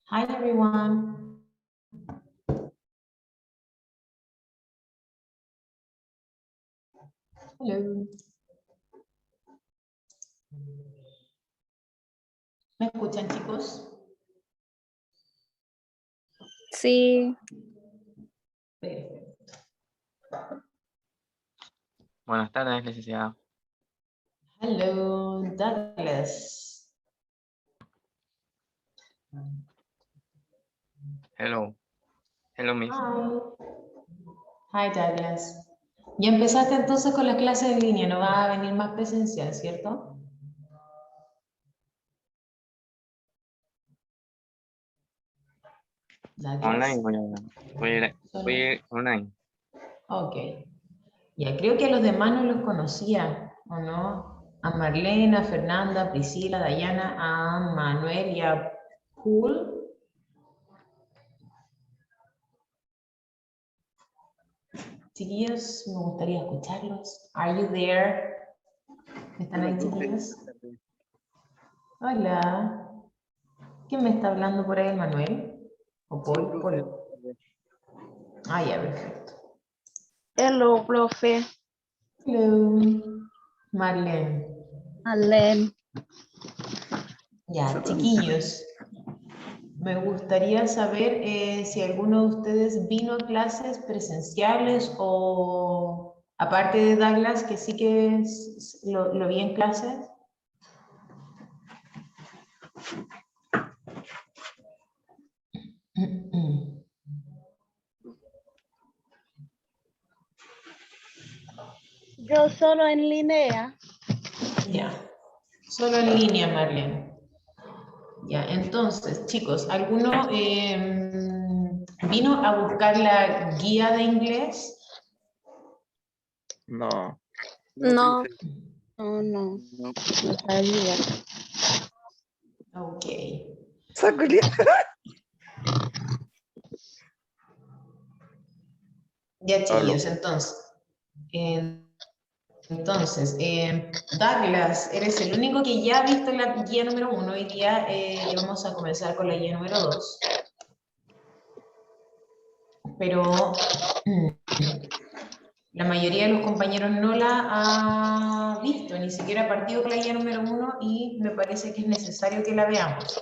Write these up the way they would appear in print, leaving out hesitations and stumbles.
Hi, everyone. Hello. ¿Me escuchan, chicos? Sí, Perfecto. Buenas tardes, licenciada. Hello, Douglas. Hello. Hello, miss. Hi. Hi, Douglas. Ya empezaste entonces con las clases en línea, no va a venir más presencial, ¿cierto? Douglas. Online voy a ir online. Ok. Ya creo que a los demás no los conocía, ¿o no? A Marlene, a Fernanda, a Priscila, a Dayana, a Manuel y a Paul. Chiquillos, me gustaría escucharlos. Are you there? ¿Están ahí, chiquillos? Hola. ¿Quién me está hablando por ahí, Manuel? ¿O Paul? Paul. Ah, ya, perfecto. hello, profe. Hello. Marlene. Alem. Ya, chiquillos. Me gustaría saber si alguno de ustedes vino a clases presenciales o, aparte de Douglas, que sí que lo vi en clases. Yo solo en línea. Ya, solo en línea, Marlene. Ya, entonces, chicos, ¿alguno vino a buscar la guía de inglés? No. No, no sabía. Ok. Ya, chiquillos, Douglas, eres el único que ya ha visto la guía número 1. Hoy día vamos a comenzar con la guía número 2. Pero la mayoría de los compañeros no la ha visto, ni siquiera ha partido con la guía número 1 y me parece que es necesario que la veamos.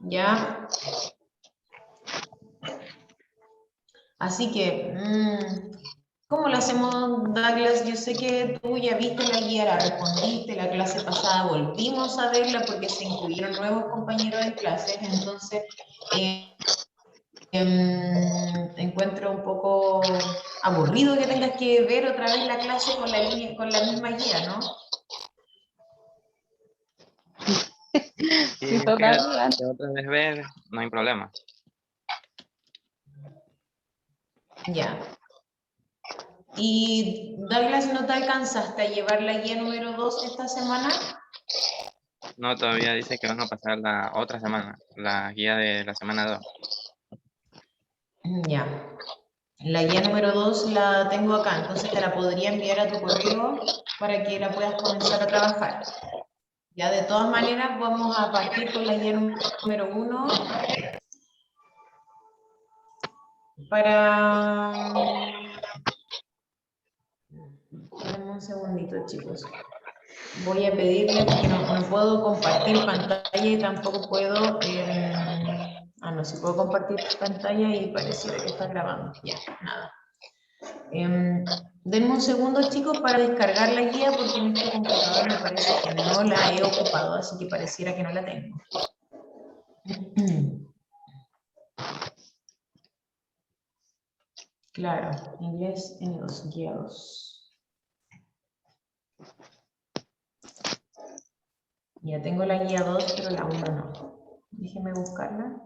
¿Ya? Así que, ¿cómo lo hacemos, Douglas? Yo sé que tú ya viste la guía, la respondiste, la clase pasada volvimos a verla porque se incluyeron nuevos compañeros en clases, entonces encuentro un poco aburrido que tengas que ver otra vez la clase con con la misma guía, ¿no? Si Sí, total. quieres otra vez ver, no hay problema. Ya. Y Douglas, ¿no te alcanzaste a llevar la guía número 2 esta semana? No, todavía dice que van a pasar la otra semana, la guía de la semana 2. Ya. La guía número 2 la tengo acá, entonces te la podría enviar a tu correo para que la puedas comenzar a trabajar. Ya, de todas maneras, vamos a partir con la guía número 1 para... Dame un segundito, chicos. Voy a pedirle, porque no puedo compartir pantalla y tampoco puedo... no, si puedo compartir pantalla y pareciera que está grabando. Ya, nada. Denme un segundo, chicos, para descargar la guía porque en este computador me parece que no la he ocupado, así que pareciera que no la tengo. Claro, inglés en los guiados. Ya tengo la guía 2, pero la 1 no. Déjeme buscarla.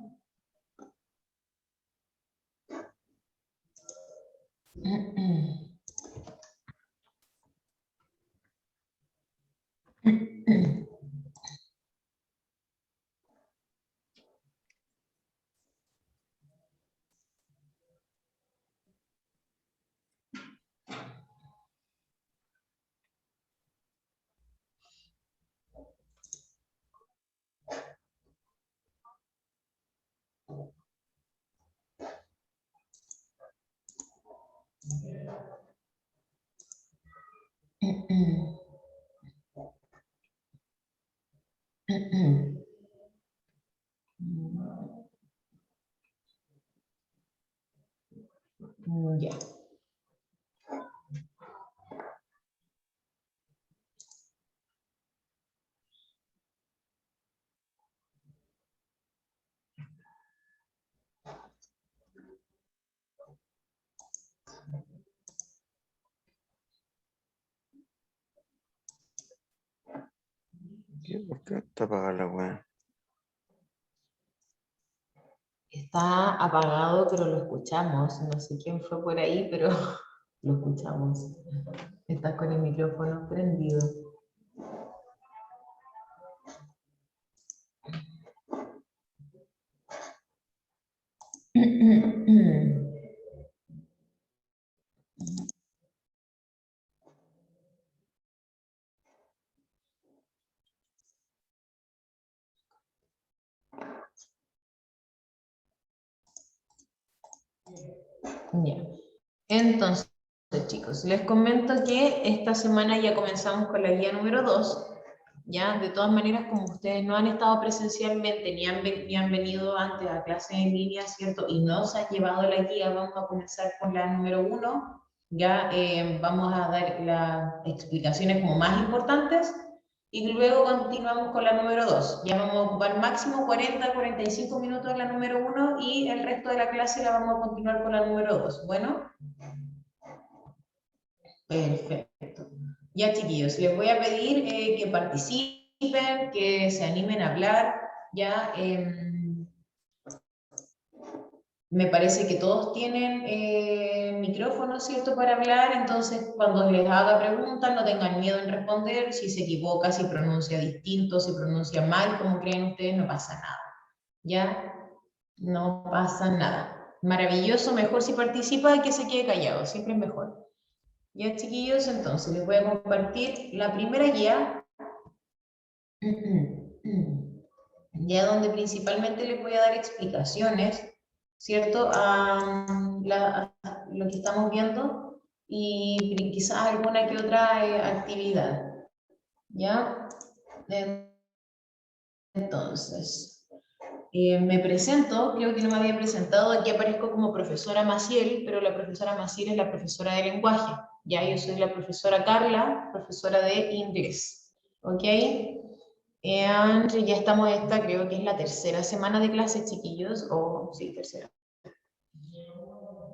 Ya. ¿Por qué está apagada la weá? Está apagado, pero lo escuchamos. No sé quién fue por ahí, pero lo escuchamos. Estás con el micrófono prendido. Ya. Entonces, chicos, les comento que esta semana ya comenzamos con la guía número 2. Ya, de todas maneras, como ustedes no han estado presencialmente ni han venido antes a clases en línea, ¿cierto? Y no se han llevado la guía, vamos a comenzar con la número 1. Ya vamos a dar las explicaciones como más importantes y luego continuamos con la número 2. Ya vamos a ocupar máximo 40-45 minutos en la número 1 y el resto de la clase la vamos a continuar con la número 2. Bueno. Perfecto. Ya, chiquillos, les voy a pedir que participen, que se animen a hablar. Ya, me parece que todos tienen micrófono, ¿cierto?, para hablar. Entonces, cuando les haga preguntas, no tengan miedo en responder. Si se equivoca, si pronuncia distinto, si pronuncia mal, como creen ustedes, no pasa nada. ¿Ya? No pasa nada. Maravilloso, mejor si participa y que se quede callado, siempre es mejor. Ya, chiquillos, entonces les voy a compartir la primera guía, ya donde principalmente les voy a dar explicaciones, ¿cierto?, a lo que estamos viendo y quizás alguna que otra actividad, ¿ya? Entonces, me presento, creo que no me había presentado, aquí aparezco como profesora Maciel, pero la profesora Maciel es la profesora de lenguaje. Ya, yo soy la profesora Carla, profesora de inglés. ¿Ok? Ya estamos esta, creo que es la tercera semana de clases, chiquillos, o sí, tercera.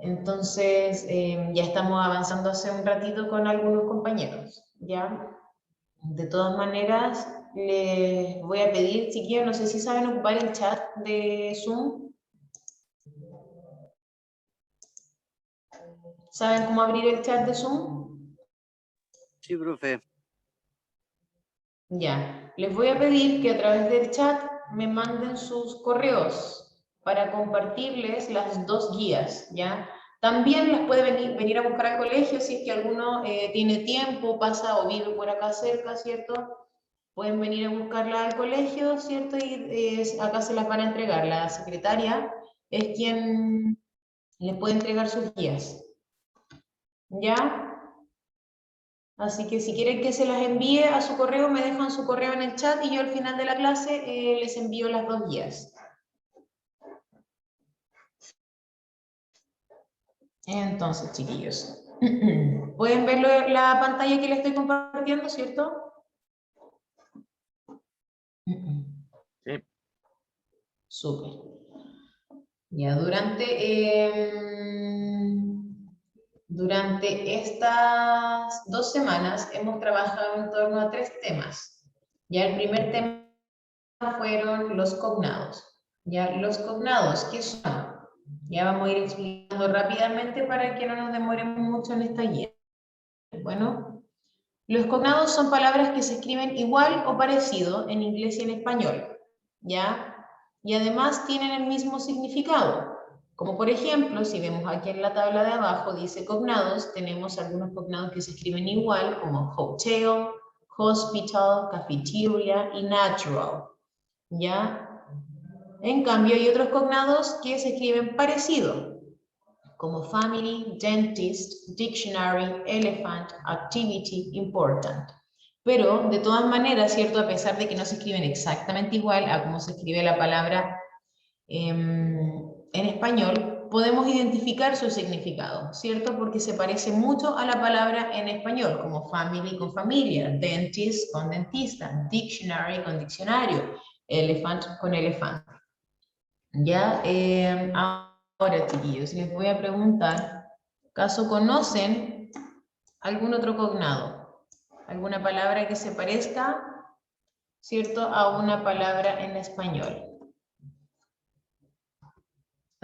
Entonces, ya estamos avanzando hace un ratito con algunos compañeros, ¿ya? De todas maneras, les voy a pedir, chiquillos, no sé si saben ocupar el chat de Zoom. ¿Saben cómo abrir el chat de Zoom? Sí, profe. Ya, les voy a pedir que a través del chat me manden sus correos para compartirles las dos guías, ¿ya? También las puede venir a buscar al colegio si es que alguno tiene tiempo, pasa o vive por acá cerca, ¿cierto? Pueden venir a buscarla al colegio, ¿cierto? Y acá se las van a entregar. La secretaria es quien les puede entregar sus guías, ¿ya? Así que si quieren que se las envíe a su correo, me dejan su correo en el chat y yo al final de la clase les envío las dos guías. Entonces, chiquillos, ¿pueden ver la pantalla que les estoy compartiendo, cierto? Sí. Súper. Ya, durante estas 2 semanas hemos trabajado en torno a 3 temas. Ya el primer tema fueron los cognados. Ya los cognados, ¿qué son? Ya vamos a ir explicando rápidamente para que no nos demoremos mucho en esta guía. Bueno, los cognados son palabras que se escriben igual o parecido en inglés y en español. ¿Ya? Y además tienen el mismo significado. Como por ejemplo, si vemos aquí en la tabla de abajo, dice cognados, tenemos algunos cognados que se escriben igual, como hotel, hospital, cafeteria y natural. ¿Ya? En cambio, hay otros cognados que se escriben parecido, como family, dentist, dictionary, elephant, activity, important. Pero, de todas maneras, ¿cierto? A pesar de que no se escriben exactamente igual a cómo se escribe la palabra en español, podemos identificar su significado, ¿cierto? Porque se parece mucho a la palabra en español, como family con familia, dentist con dentista, dictionary con diccionario, elephant con elefante. Ya, ahora chiquillos, les voy a preguntar, ¿acaso conocen algún otro cognado? ¿Alguna palabra que se parezca, cierto, a una palabra en español?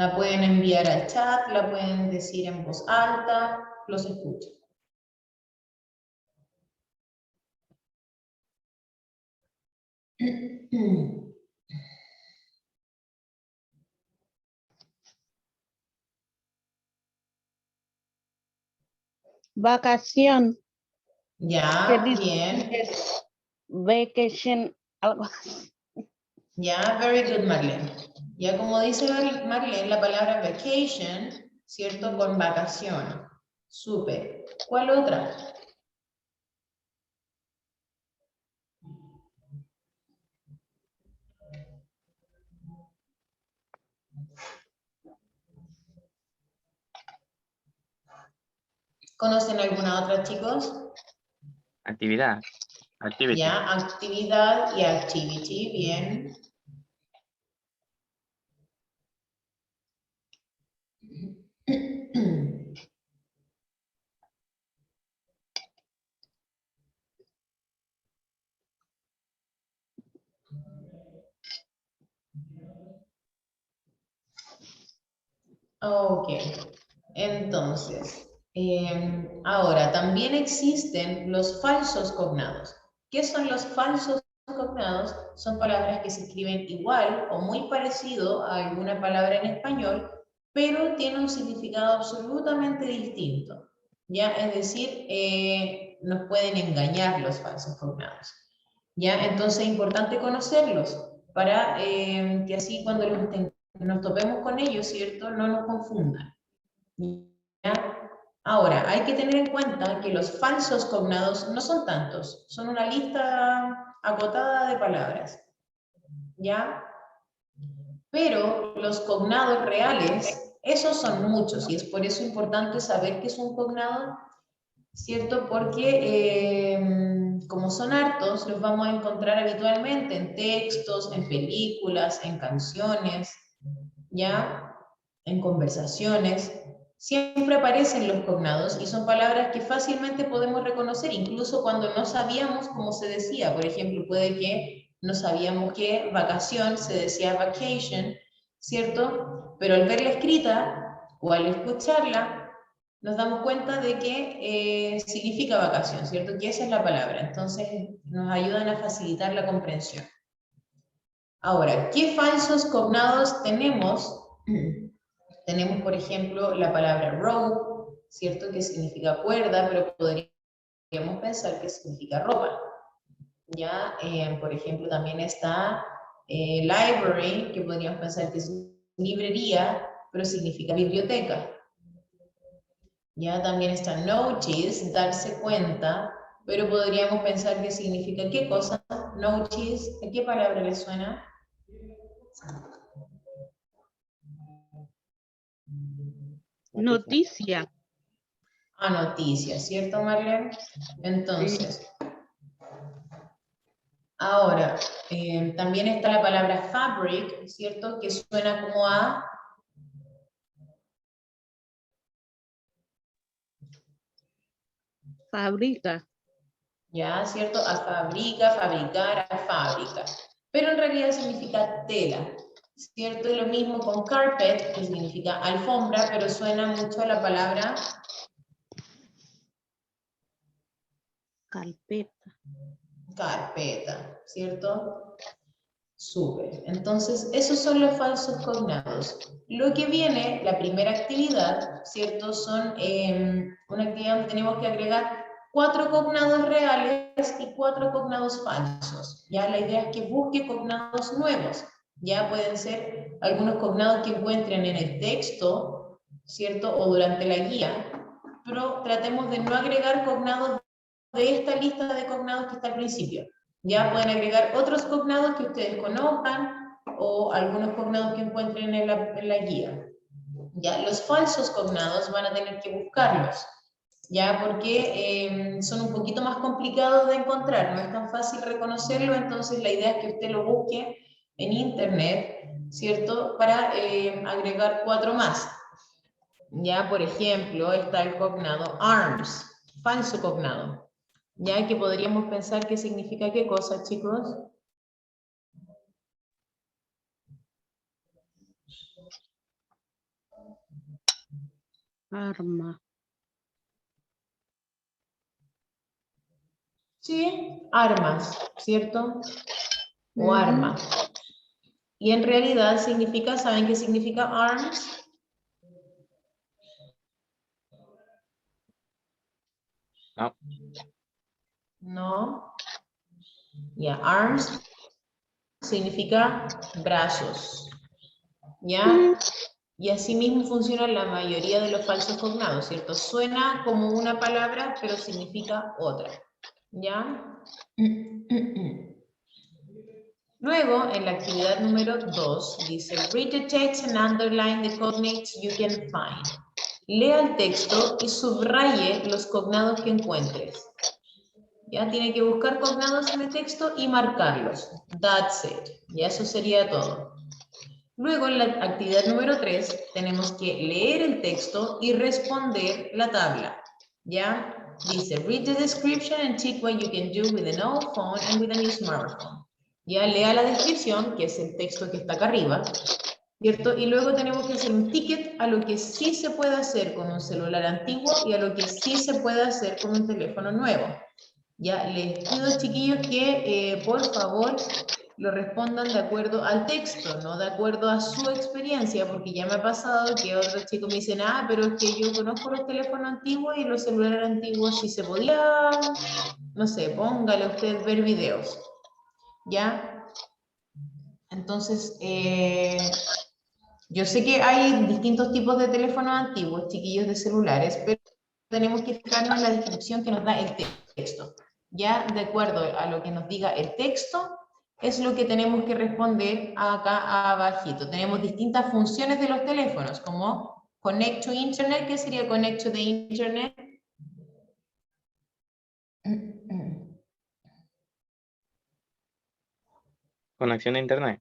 La pueden enviar al chat, la pueden decir en voz alta, los escucho. Vacación. Ya, ¿Qué dice? bien. Es vacation, algo así. Ya, very good, Marlene. Ya como dice Marlene, la palabra vacation, ¿cierto? Con vacación. Súper. ¿Cuál otra? ¿Conocen alguna otra, chicos? Actividad. Activity. Ya, actividad y activity, bien. Ok, entonces, ahora también existen los falsos cognados. ¿Qué son los falsos cognados? Son palabras que se escriben igual o muy parecido a alguna palabra en español, pero tienen un significado absolutamente distinto. ¿Ya? Es decir, nos pueden engañar los falsos cognados. ¿Ya? Entonces es importante conocerlos para que así cuando nos topemos con ellos, ¿cierto? No nos confundan. ¿Ya? Ahora, hay que tener en cuenta que los falsos cognados no son tantos, son una lista acotada de palabras. ¿Ya? Pero los cognados reales, esos son muchos, y es por eso importante saber qué es un cognado, ¿cierto? Porque como son hartos, los vamos a encontrar habitualmente en textos, en películas, en canciones, ¿ya? En conversaciones. Siempre aparecen los cognados y son palabras que fácilmente podemos reconocer, incluso cuando no sabíamos cómo se decía. Por ejemplo, puede que no sabíamos que vacación se decía vacation, ¿cierto? Pero al verla escrita o al escucharla, nos damos cuenta de que significa vacación, ¿cierto? Que esa es la palabra. Entonces, nos ayudan a facilitar la comprensión. Ahora, ¿qué falsos cognados tenemos? Tenemos, por ejemplo, la palabra rope, ¿cierto? Que significa cuerda, pero podríamos pensar que significa ropa. Ya, por ejemplo, también está library, que podríamos pensar que es librería, pero significa biblioteca. Ya, también está notice, darse cuenta, pero podríamos pensar que significa ¿qué cosa? Notice, ¿a qué palabra le suena? Noticia. A noticias, ¿cierto, Marlene? Entonces, ahora, también está la palabra fabric, ¿cierto? Que suena como a... Fabrica. Ya, ¿cierto? A fabrica, fabricar, a fábrica. Pero en realidad significa tela, ¿cierto? Y lo mismo con carpet, que significa alfombra, pero suena mucho a la palabra... Carpeta. Carpeta, ¿cierto? Súper. Entonces, esos son los falsos cognados. Lo que viene, la primera actividad, ¿cierto? Son una actividad donde tenemos que agregar 4 cognados reales y 4 cognados falsos. Ya la idea es que busque cognados nuevos. Ya pueden ser algunos cognados que encuentren en el texto, ¿cierto? O durante la guía, pero tratemos de no agregar cognados de esta lista de cognados que está al principio. Ya pueden agregar otros cognados que ustedes conozcan o algunos cognados que encuentren en la guía. Ya, los falsos cognados van a tener que buscarlos, ya, porque son un poquito más complicados de encontrar, no es tan fácil reconocerlo, entonces la idea es que usted lo busque en internet, ¿cierto? Para agregar 4 más. Ya, por ejemplo, está el cognado arms, falso cognado. Ya que podríamos pensar que significa qué cosa, chicos. Arma. Sí, armas, ¿cierto? O Ujú. arma. Y en realidad significa, ¿saben qué significa arms? No. No. Ya, arms significa brazos. ¿Ya? Y así mismo funcionan la mayoría de los falsos cognados, ¿cierto? Suena como una palabra, pero significa otra. ¿Ya? Luego, en la actividad número 2, dice, read the text and underline the cognates you can find. Lea el texto y subraye los cognados que encuentres. Ya tiene que buscar cognados en el texto y marcarlos. That's it. Ya eso sería todo. Luego, en la actividad número 3, tenemos que leer el texto y responder la tabla. ¿Ya? Dice, read the description and check what you can do with an old phone and with a new smartphone. Ya lea la descripción, que es el texto que está acá arriba, ¿cierto? Y luego tenemos que hacer un ticket a lo que sí se puede hacer con un celular antiguo y a lo que sí se puede hacer con un teléfono nuevo. Ya les pido, chiquillos, que por favor lo respondan de acuerdo al texto, no de acuerdo a su experiencia, porque ya me ha pasado que otros chicos me dicen, ah, pero es que yo conozco los teléfonos antiguos y los celulares antiguos si se podía, no sé, póngale usted ver videos, ¿ya? Entonces, yo sé que hay distintos tipos de teléfonos antiguos, chiquillos, de celulares, pero tenemos que fijarnos en la descripción que nos da el texto. Ya, de acuerdo a lo que nos diga el texto, es lo que tenemos que responder acá abajito. Tenemos distintas funciones de los teléfonos, como Connect to Internet. ¿Qué sería Connect to the Internet? Conexión a internet.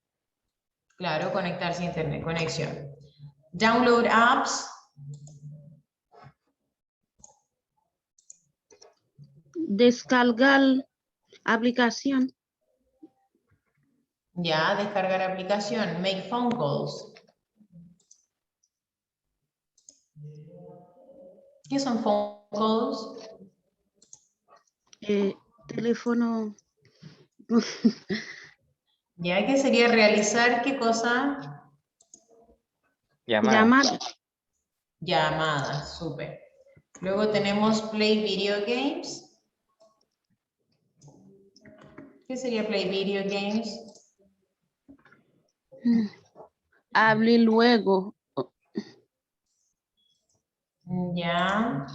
Claro, conectarse a Internet, conexión. Download apps. Descargar aplicación. Ya, descargar aplicación. Make phone calls. ¿Qué son phone calls? Teléfono. Ya, ¿qué sería realizar qué cosa? Llamada. Llamada. Llamadas, súper. Luego tenemos play video games. ¿Qué sería play video games? Hable luego. Ya.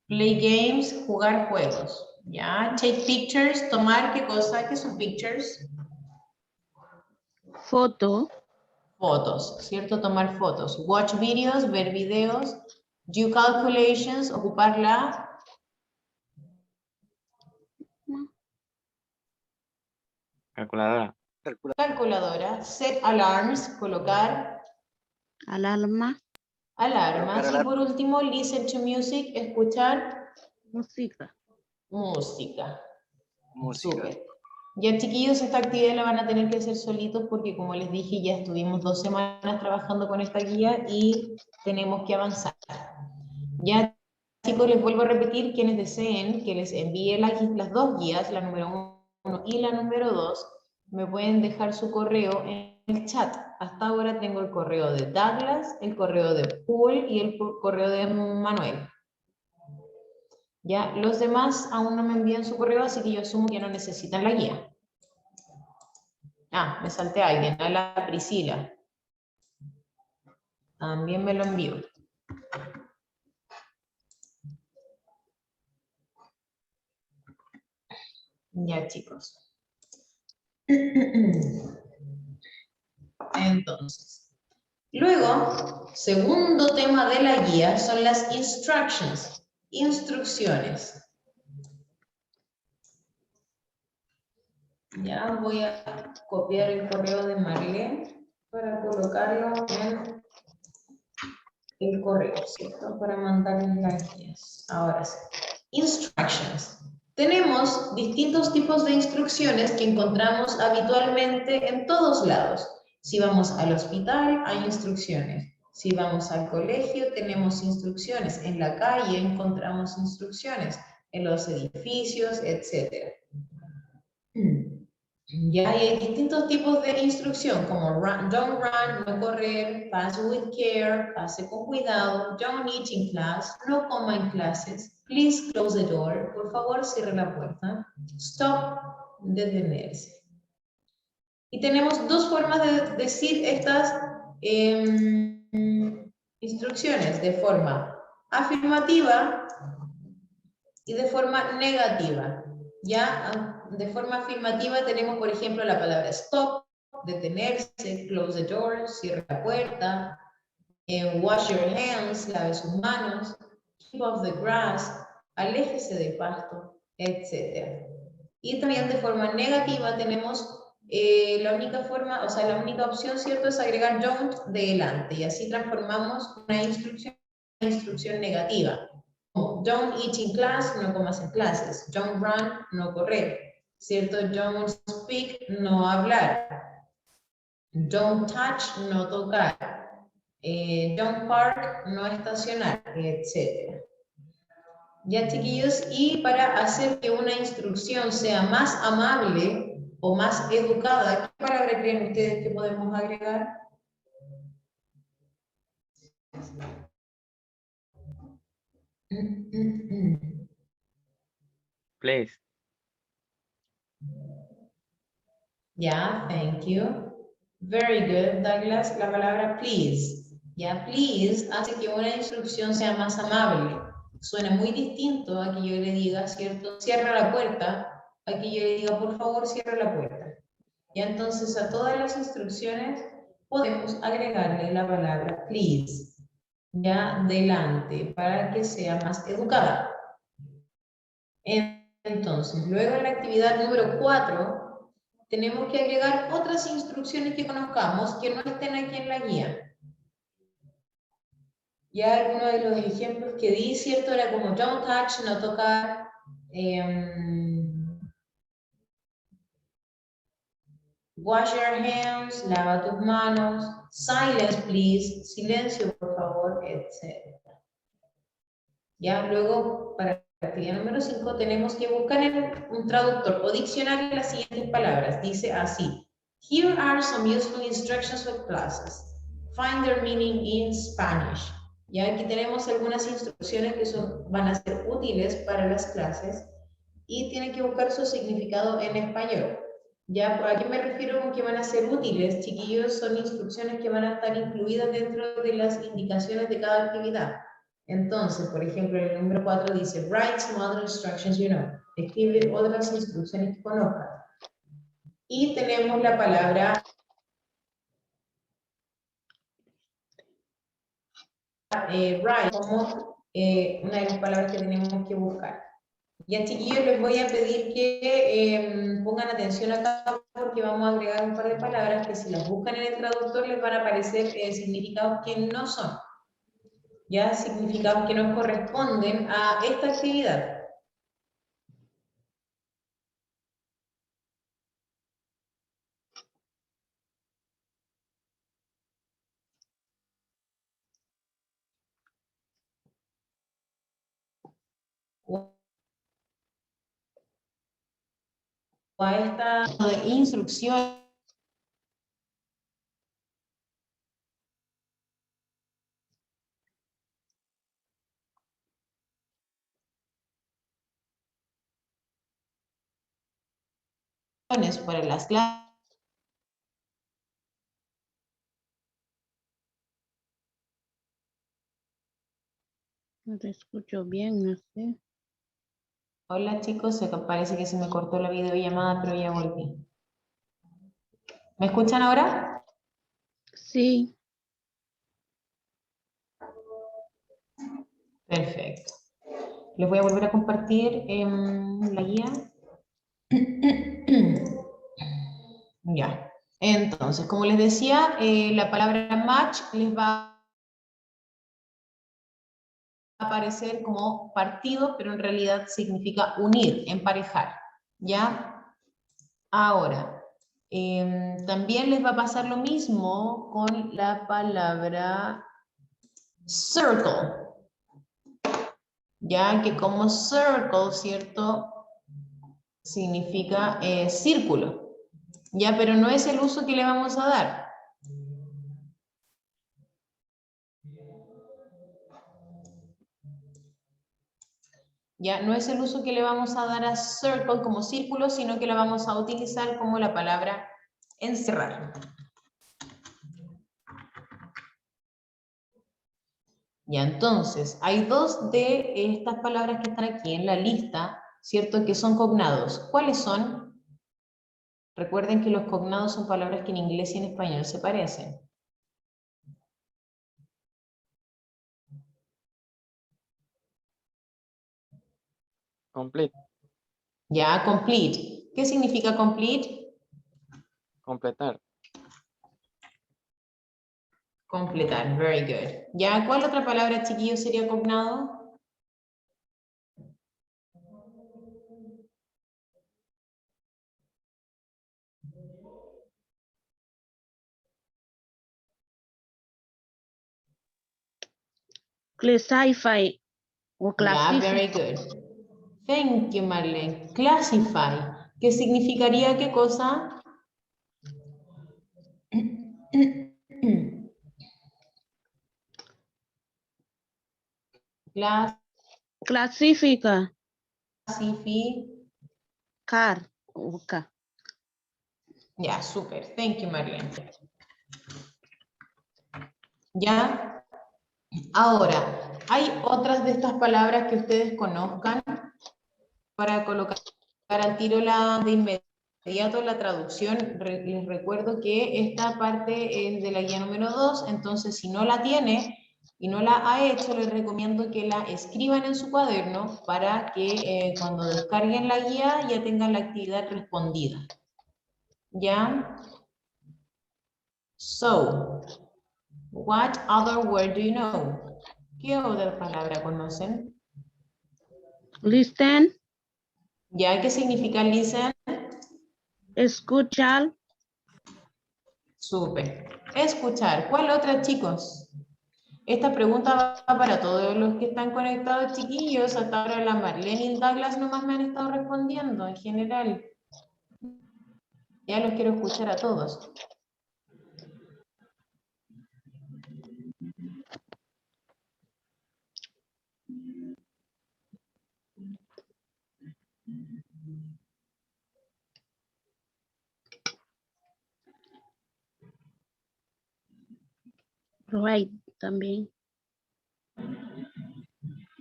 Play games, jugar juegos. Ya. Take pictures, tomar qué cosa? ¿Qué son pictures? Foto. Fotos, ¿cierto? Tomar fotos. Watch videos, ver videos. Do calculations, ocupar la Calculadora. calculadora. Set alarms, colocar Alarma. alarmas. Y por último, listen to music, escuchar Música. música. Música. Súper. Ya, chiquillos, esta actividad la van a tener que hacer solitos porque, como les dije, ya estuvimos 2 semanas trabajando con esta guía y tenemos que avanzar. Ya, chicos, les vuelvo a repetir, quienes deseen que les envíe las 2 guías, la número 1 y la número 2, me pueden dejar su correo en el chat. Hasta ahora tengo el correo de Douglas, el correo de Paul y el correo de Manuel. Ya, los demás aún no me envían su correo, así que yo asumo que no necesitan la guía. Ah, me salté a alguien, a la Priscila. También me lo envió. Ya, chicos. Entonces, Luego, segundo tema de la guía son las instructions, instrucciones. Ya voy a copiar el correo de Marlene para colocarlo en el correo, ¿cierto? Para mandarles las guías. Ahora sí. Instructions. Tenemos distintos tipos de instrucciones que encontramos habitualmente en todos lados. Si vamos al hospital, hay instrucciones. Si vamos al colegio, tenemos instrucciones. En la calle encontramos instrucciones. En los edificios, etc. Ya hay distintos tipos de instrucción, como don't run, no correr, pass with care, pase con cuidado, don't eat in class, no coma en clases, please close the door, por favor cierre la puerta, stop, detenerse. Y tenemos dos formas de decir estas instrucciones, de forma afirmativa y de forma negativa. Ya, de forma afirmativa tenemos, por ejemplo, la palabra stop, detenerse, close the door, cierre la puerta, wash your hands, lave sus manos, keep off the grass, aléjese del pasto, etc. Y también de forma negativa tenemos la única forma, o sea, la única opción, ¿cierto?, es agregar don't delante, y así transformamos una instrucción negativa. Don't eat in class, no comas en clases. Don't run, no correr. ¿Cierto? Don't speak, no hablar. Don't touch, no tocar. Don't park, no estacionar, etc. Ya, chiquillos, y para hacer que una instrucción sea más amable o más educada, ¿qué palabra creen ustedes que podemos agregar? Please. Yeah, thank you. Very good, Douglas. La palabra please. Ya, please hace que una instrucción sea más amable. Suena muy distinto a que yo le diga, ¿cierto? Cierra la puerta, a que yo le diga, por favor, cierra la puerta. Ya, entonces a todas las instrucciones podemos agregarle la palabra please. Ya, delante, para que sea más educada. Entonces, luego en la actividad número 4, tenemos que agregar otras instrucciones que conozcamos que no estén aquí en la guía. Ya alguno de los ejemplos que di, ¿cierto? Era como don't touch, no tocar. Wash your hands, lava tus manos. Silence, please. Silencio, por favor, etc. Ya luego, para la actividad número 5, tenemos que buscar en un traductor o diccionario las siguientes palabras. Dice así. Here are some useful instructions for classes. Find their meaning in Spanish. Ya aquí tenemos algunas instrucciones que van a ser útiles para las clases y tienen que buscar su significado en español. Ya, ¿a qué me refiero con que van a ser útiles, chiquillos? Son instrucciones que van a estar incluidas dentro de las indicaciones de cada actividad. Entonces, por ejemplo, el número 4 dice, write some other instructions you know. Escribe otras instrucciones que conozcas. Y tenemos la palabra write como una de las palabras que tenemos que buscar. Ya, chiquillos, les voy a pedir que pongan atención acá porque vamos a agregar un par de palabras que si las buscan en el traductor les van a aparecer significados que no son. Ya, significados que no corresponden a esta actividad. O a esta instrucción para las clases. No te escucho bien, no sé. Hola chicos, parece que se me cortó la videollamada, pero ya volví. ¿Me escuchan ahora? Sí, Perfecto. Les voy a volver a compartir la guía. Ya. Entonces, como les decía, la palabra match les va a aparecer como partido, pero en realidad significa unir, emparejar. ¿Ya? Ahora, también les va a pasar lo mismo con la palabra circle. Ya que como circle, ¿cierto? Significa círculo. Ya, pero no es el uso que le vamos a dar. Ya, no es el uso que le vamos a dar a circle como círculo, sino que la vamos a utilizar como la palabra encerrar. Ya, entonces, hay dos de estas palabras que están aquí en la lista, ¿cierto? Que son cognados. ¿Cuáles son? Recuerden que los cognados son palabras que en inglés y en español se parecen. Complete. Ya, complete. ¿Qué significa complete? Completar. Completar, very good. ¿Ya cuál otra palabra, chiquillos, sería cognado? Classify o Ya, classify. very good. Thank you, Marlene. Classify. ¿Qué significaría qué cosa? Clasifica. Classificar. Okay. Ya, súper. Thank you, Marlene. Ya. Ahora, hay otras de estas palabras que ustedes conozcan para colocar al tiro de inmediato la traducción. Les recuerdo que esta parte es de la guía número 2, entonces si no la tiene y no la ha hecho, les recomiendo que la escriban en su cuaderno para que cuando descarguen la guía ya tengan la actividad respondida. ¿Ya? So, what other word do you know? ¿Qué otra palabra conocen? Listen. ¿Ya? ¿Qué significa listen? Escuchar. Súper. Escuchar. ¿Cuál otra, chicos? Esta pregunta va para todos los que están conectados, chiquillos. Hasta ahora la Marlene y el Douglas nomás me han estado respondiendo en general. Ya los quiero escuchar a todos. Right, también.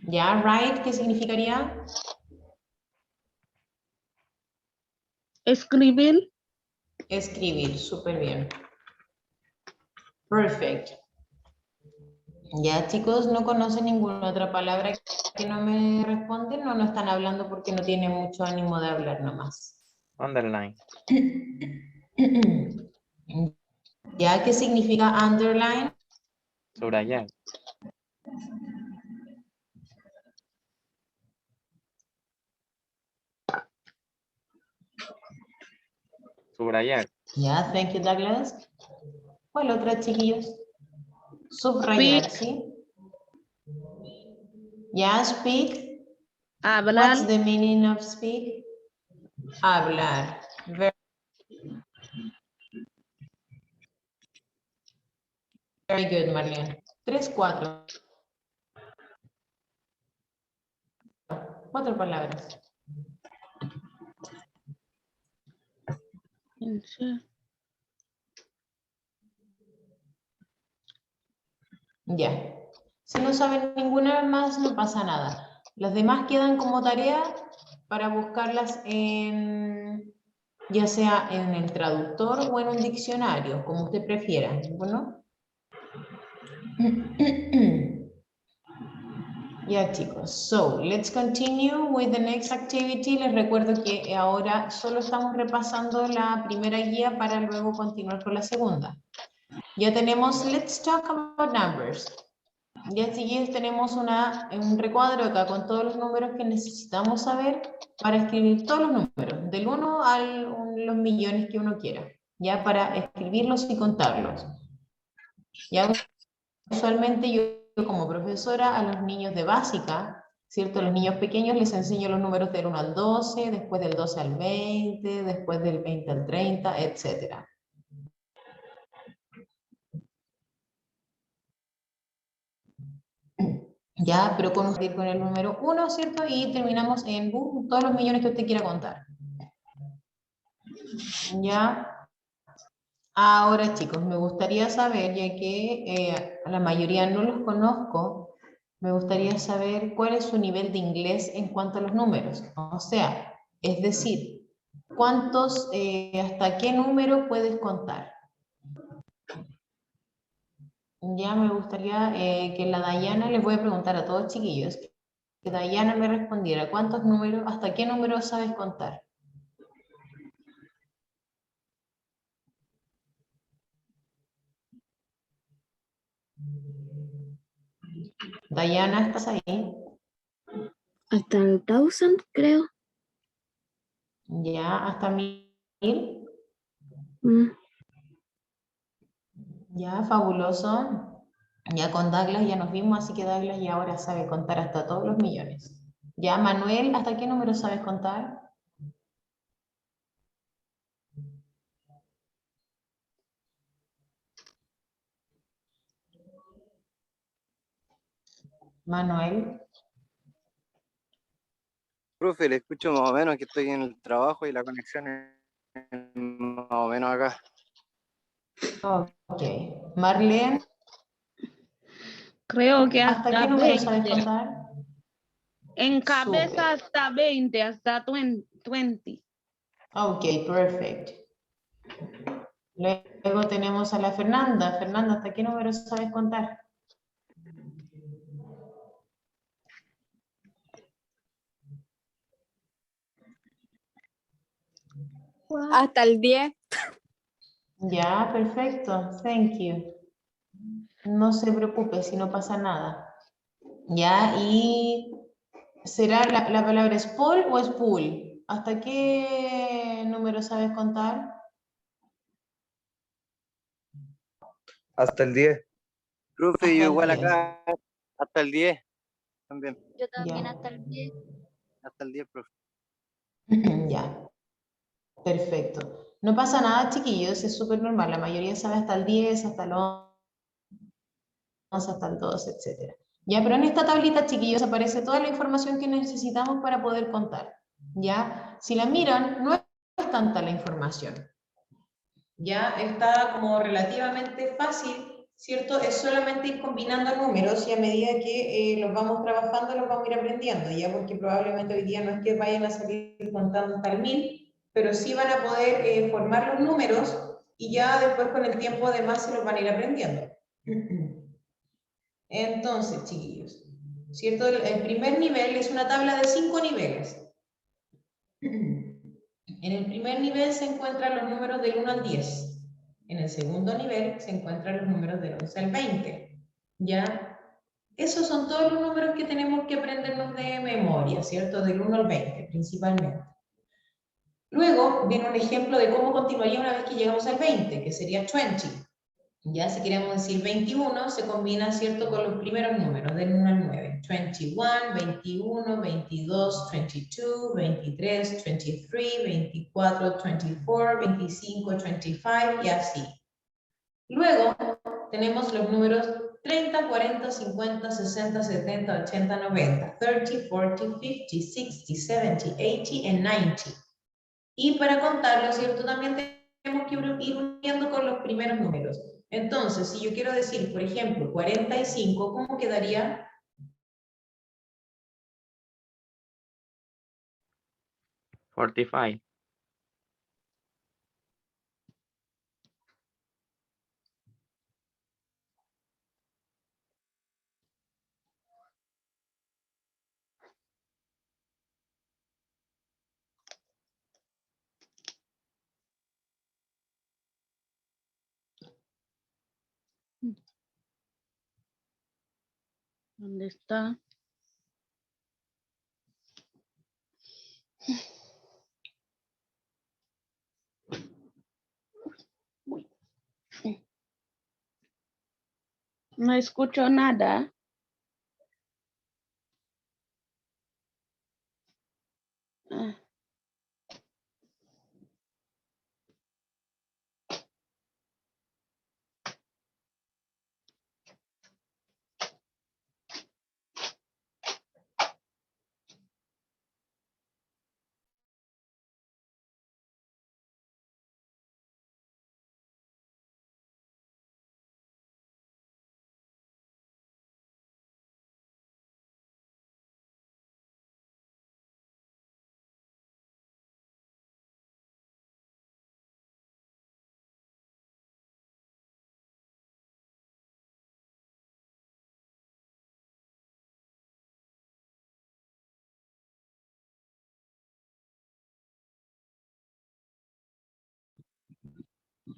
¿Ya? Right, ¿qué significaría? Escribir. Escribir, súper bien. Perfect. Ya, chicos, ¿no conocen ninguna otra palabra que no me responden? No están hablando porque no tienen mucho ánimo de hablar nomás. Underline. ¿Ya? ¿Qué significa underline? Subrayar. Subrayar. Ya, thank you, Douglas. ¿Cuál otra, chiquillos? Subrayar, Speak. ¿sí? Ya, speak. Hablar. What's the meaning of speak? Hablar. Very good, Marlene. 3, 4. 4 palabras. Ya. Si no saben ninguna más, no pasa nada. Las demás quedan como tarea para buscarlas ya sea en el traductor o en un diccionario, como usted prefiera. Bueno. Ya chicos, so let's continue with the next activity. Les recuerdo que ahora solo estamos repasando la primera guía para luego continuar con la segunda. Ya tenemos, let's talk about numbers. Ya chiquillos tenemos un recuadro acá con todos los números que necesitamos saber para escribir todos los números, del 1 a los millones que uno quiera, ya para escribirlos y contarlos. Ya usualmente yo como profesora a los niños de básica, ¿cierto? A los niños pequeños les enseño los números del 1 al 12, después del 12 al 20, después del 20 al 30, etcétera. Ya, pero con el número 1, ¿cierto? Y terminamos en todos los millones que usted quiera contar. Ya. Ahora, chicos, me gustaría saber, ya que a la mayoría no los conozco, me gustaría saber cuál es su nivel de inglés en cuanto a los números. O sea, es decir, hasta qué número puedes contar. Ya me gustaría que la Dayana, les voy a preguntar a todos chiquillos, que Dayana me respondiera, ¿cuántos números, hasta qué número sabes contar? Dayana, ¿estás ahí? Hasta el 1000, creo. Ya, hasta 1000. Mm, Ya, fabuloso. Ya con Douglas ya nos vimos, así que Douglas ya ahora sabe contar hasta todos los millones. Ya, Manuel, ¿hasta qué número sabes contar? Manuel. Profe, le escucho más o menos que estoy en el trabajo y la conexión es más o menos acá. Ok. Marlene, creo que ¿hasta hasta qué número sabes 20. contar? En cabeza Súper. hasta 20, hasta 20. Ok, perfecto. Luego tenemos a la Fernanda. Fernanda, ¿hasta qué número sabes contar? Hasta el 10. Ya, perfecto. Thank you. No se preocupe si no pasa nada. Ya, y ¿será la palabra es Paul o es pool? ¿Hasta qué número sabes contar? Hasta el 10. Profe, Hasta yo el igual 10. acá hasta el 10 también. Yo también Ya. hasta el 10. Hasta el 10, profe. Ya, perfecto. No pasa nada, chiquillos, es súper normal. La mayoría sabe hasta el 10, hasta el 11, hasta el 12, etcétera. Ya, pero en esta tablita, chiquillos, aparece toda la información que necesitamos para poder contar. Ya, si la miran, no es tanta la información. Ya está como relativamente fácil, ¿cierto? Es solamente ir combinando números y a medida que los vamos trabajando los vamos a ir aprendiendo, ya porque probablemente hoy día no es que vayan a salir contando hasta el 1000, pero sí van a poder formar los números y ya después con el tiempo además se los van a ir aprendiendo. Entonces, chiquillos, ¿cierto? El primer nivel es una tabla de 5 niveles. En el primer nivel se encuentran los números del 1 al 10. En el segundo nivel se encuentran los números del 11 al 20. ¿Ya? Esos son todos los números que tenemos que aprendernos de memoria, ¿cierto? Del 1 al 20, principalmente. Luego viene un ejemplo de cómo continuaría una vez que llegamos al 20, que sería 20. Ya si queremos decir 21, se combina, ¿cierto?, con los primeros números, del 1 al 9. 21, 21, 22, 22, 23, 23, 24, 24, 25, 25 y así. Luego tenemos los números 30, 40, 50, 60, 70, 80, 90, 30, 40, 50, 60, 70, 80 y 90. Y para contarlo, ¿cierto? También tenemos que ir uniendo con los primeros números. Entonces, si yo quiero decir, por ejemplo, 45, ¿cómo quedaría? 45. ¿Dónde está? Uy. No escucho nada. Ah,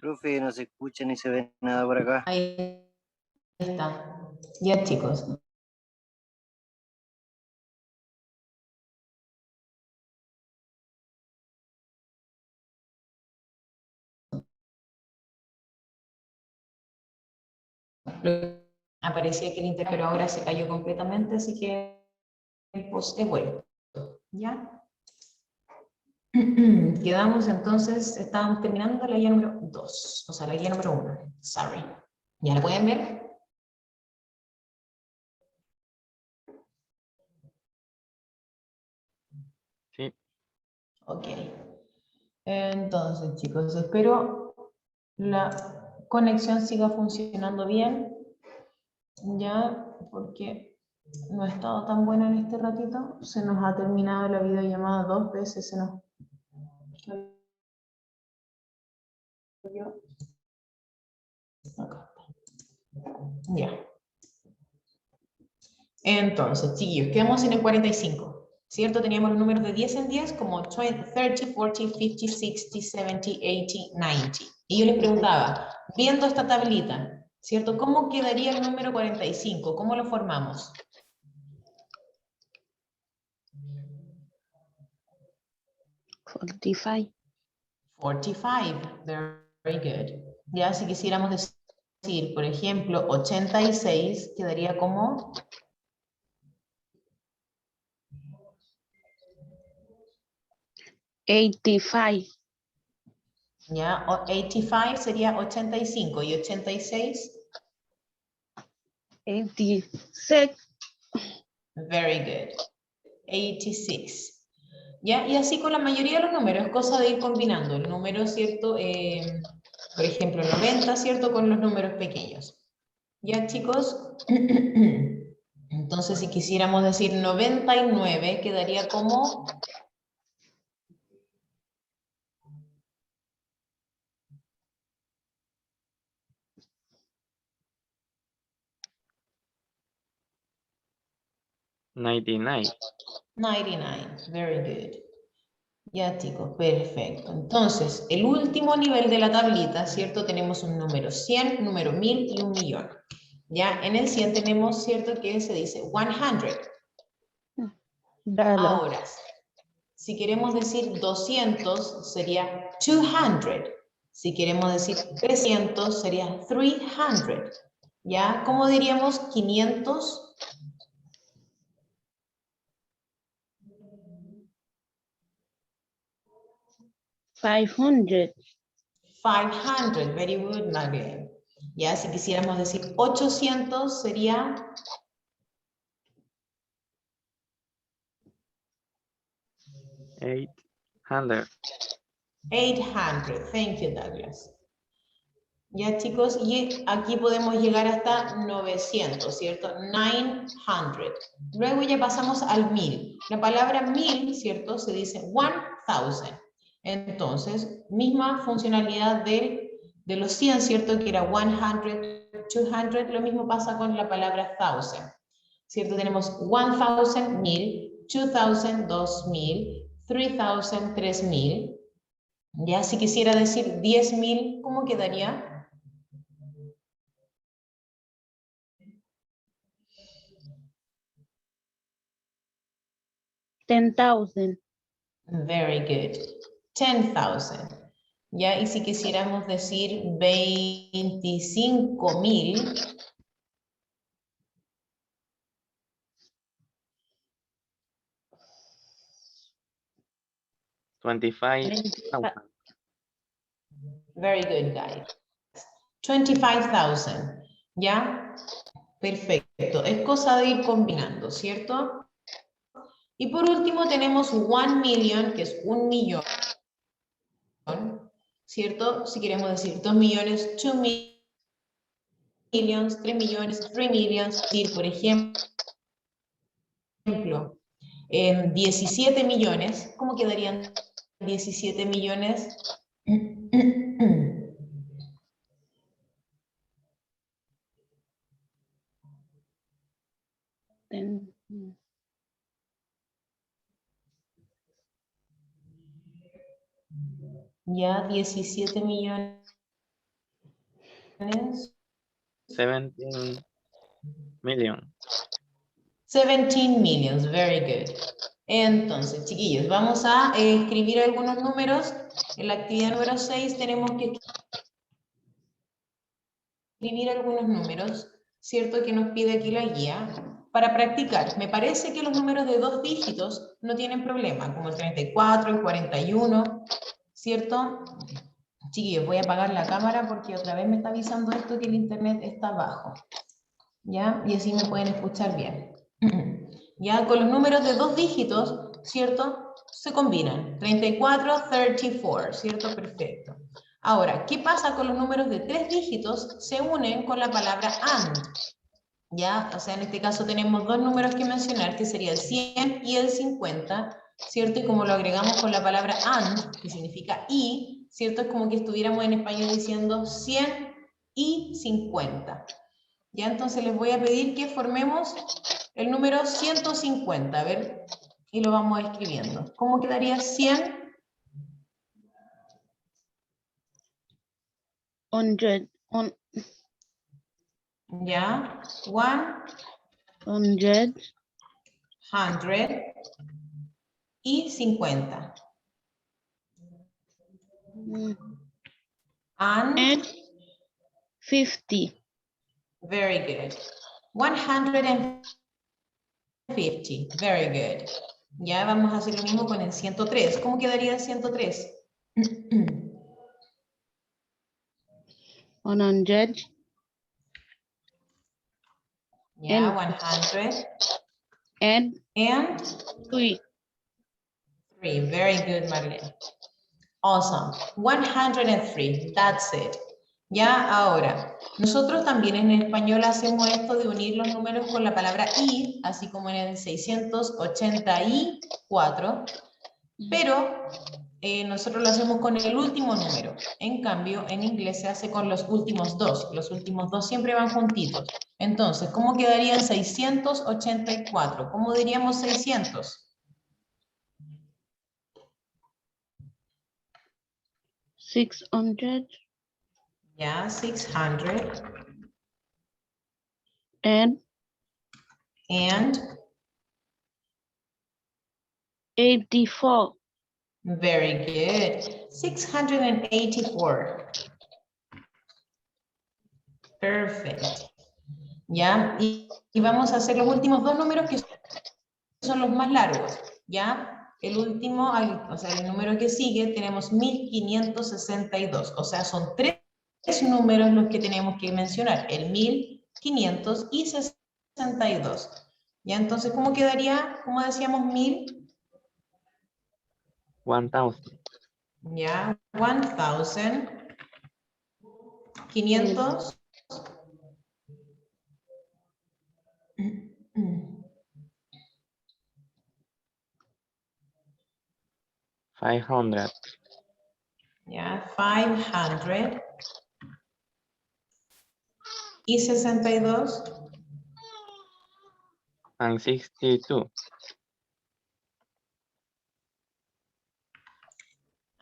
Profe, no se escucha ni se ve nada por acá. Ahí está. Ya, chicos. Aparecía que el internet, pero ahora se cayó completamente, así que pues he vuelto. ¿Ya? Quedamos entonces, estábamos terminando la guía número 2, o sea, la guía número 1. Sorry. ¿Ya la pueden ver? Sí. Ok. Entonces, chicos, espero la conexión siga funcionando bien. Ya, porque no ha estado tan buena en este ratito. Se nos ha terminado la videollamada 2 veces. Se nos... Acá. Ya. Entonces, chiquillos, quedamos en el 45, ¿cierto? Teníamos los números de 10 en 10 como 20, 30, 40, 50, 60, 70, 80, 90. Y yo les preguntaba, viendo esta tablita, ¿cierto? ¿Cómo quedaría el número 45? ¿Cómo lo formamos? Forty-five. 45, very good. Ya, si quisiéramos decir, por ejemplo, 86, quedaría como... 85. Ya, 85 sería 85 y 86... 86. Very good. 86. ¿Ya? Y así con la mayoría de los números, es cosa de ir combinando el número, ¿cierto? Por ejemplo, 90, ¿cierto? Con los números pequeños. ¿Ya, chicos? Entonces, si quisiéramos decir 99, quedaría como... $99. 99, very good. Ya, chicos, perfecto. Entonces, el último nivel de la tablita, ¿cierto? Tenemos un número 100, número 1000 y un millón. Ya, en el 100 tenemos, ¿cierto? Que se dice 100. Dollar. Ahora, si queremos decir 200, sería 200. Si queremos decir 300, sería 300. ¿Ya? ¿Cómo diríamos 500? 500. 500, very good, Magdalene. Ya, si quisiéramos decir 800, sería 800. 800. Thank you, Douglas. Ya, chicos, y aquí podemos llegar hasta 900, ¿cierto? 900. Luego ya pasamos al 1000. La palabra 1000, ¿cierto? Se dice 1000. Entonces, misma funcionalidad de los 100, ¿cierto? Que era 100, 200. Lo mismo pasa con la palabra 1000, ¿cierto? Tenemos 1000, 1000, 2000, 2000, 3000, 3000. Ya, si quisiera decir 10.000, ¿cómo quedaría? 10,000. Very good. 10,000. Ya, y si quisiéramos decir 25,000. 25,000. Very good, guys. 25,000. ¿Ya? Perfecto. Es cosa de ir combinando, ¿cierto? Y por último tenemos 1 million, que es 1 millón. ¿Cierto? Si queremos decir 2 millones, 2 millions, 3 millones, 3 millions. Decir, por ejemplo, 17 millones. ¿Cómo quedarían 17 millones? Ya, 17 millones. 17 million. 17 millions, very good. Entonces, chiquillos, vamos a escribir algunos números. En la actividad número 6 tenemos que escribir algunos números, ¿cierto? Que nos pide aquí la guía. Para practicar, me parece que los números de 2 dígitos no tienen problema, como el 34, el 41, ¿cierto? Chiquillos, voy a apagar la cámara porque otra vez me está avisando esto que el internet está bajo. ¿Ya? Y así me pueden escuchar bien. Ya, con los números de 2 dígitos, ¿cierto? Se combinan. 34, 34, ¿cierto? Perfecto. Ahora, ¿qué pasa con los números de 3 dígitos? Se unen con la palabra and. ¿Ya? O sea, en este caso tenemos 2 números que mencionar, que sería el 100 y el 50, ¿cierto? Y como lo agregamos con la palabra and, que significa y, ¿cierto? Es como que estuviéramos en español diciendo 100 y 50. Ya, entonces les voy a pedir que formemos el número 150, a ver, y lo vamos escribiendo. ¿Cómo quedaría 100? 100. Ya, 1, 100. 100 y 50. And, And 50. very good. 150, very good. Ya vamos a hacer lo mismo con el 103. ¿Cómo quedaría el 103? 100. Ya, And 100 and and 3. 3. Very good, Marlene. Awesome. 103. That's it. Ya, ahora, nosotros también en español hacemos esto de unir los números con la palabra y, así como en el 684, pero nosotros lo hacemos con el último número. En cambio, en inglés se hace con los últimos dos. Los últimos dos siempre van juntitos. Entonces, ¿cómo quedaría el 684? ¿Cómo diríamos 600? 600. Ya, 600. And 84. Very good. 684. Perfect. ¿Ya? Y vamos a hacer los últimos dos números que son los más largos. ¿Ya? El último, o sea, el número que sigue, tenemos 1562. O sea, son tres números los que tenemos que mencionar. El 1562. ¿Ya? Entonces, ¿cómo quedaría? ¿Cómo decíamos 1000? 1000. Ya, 1000. 500. 500. Ya, 500. Y 62. And 62.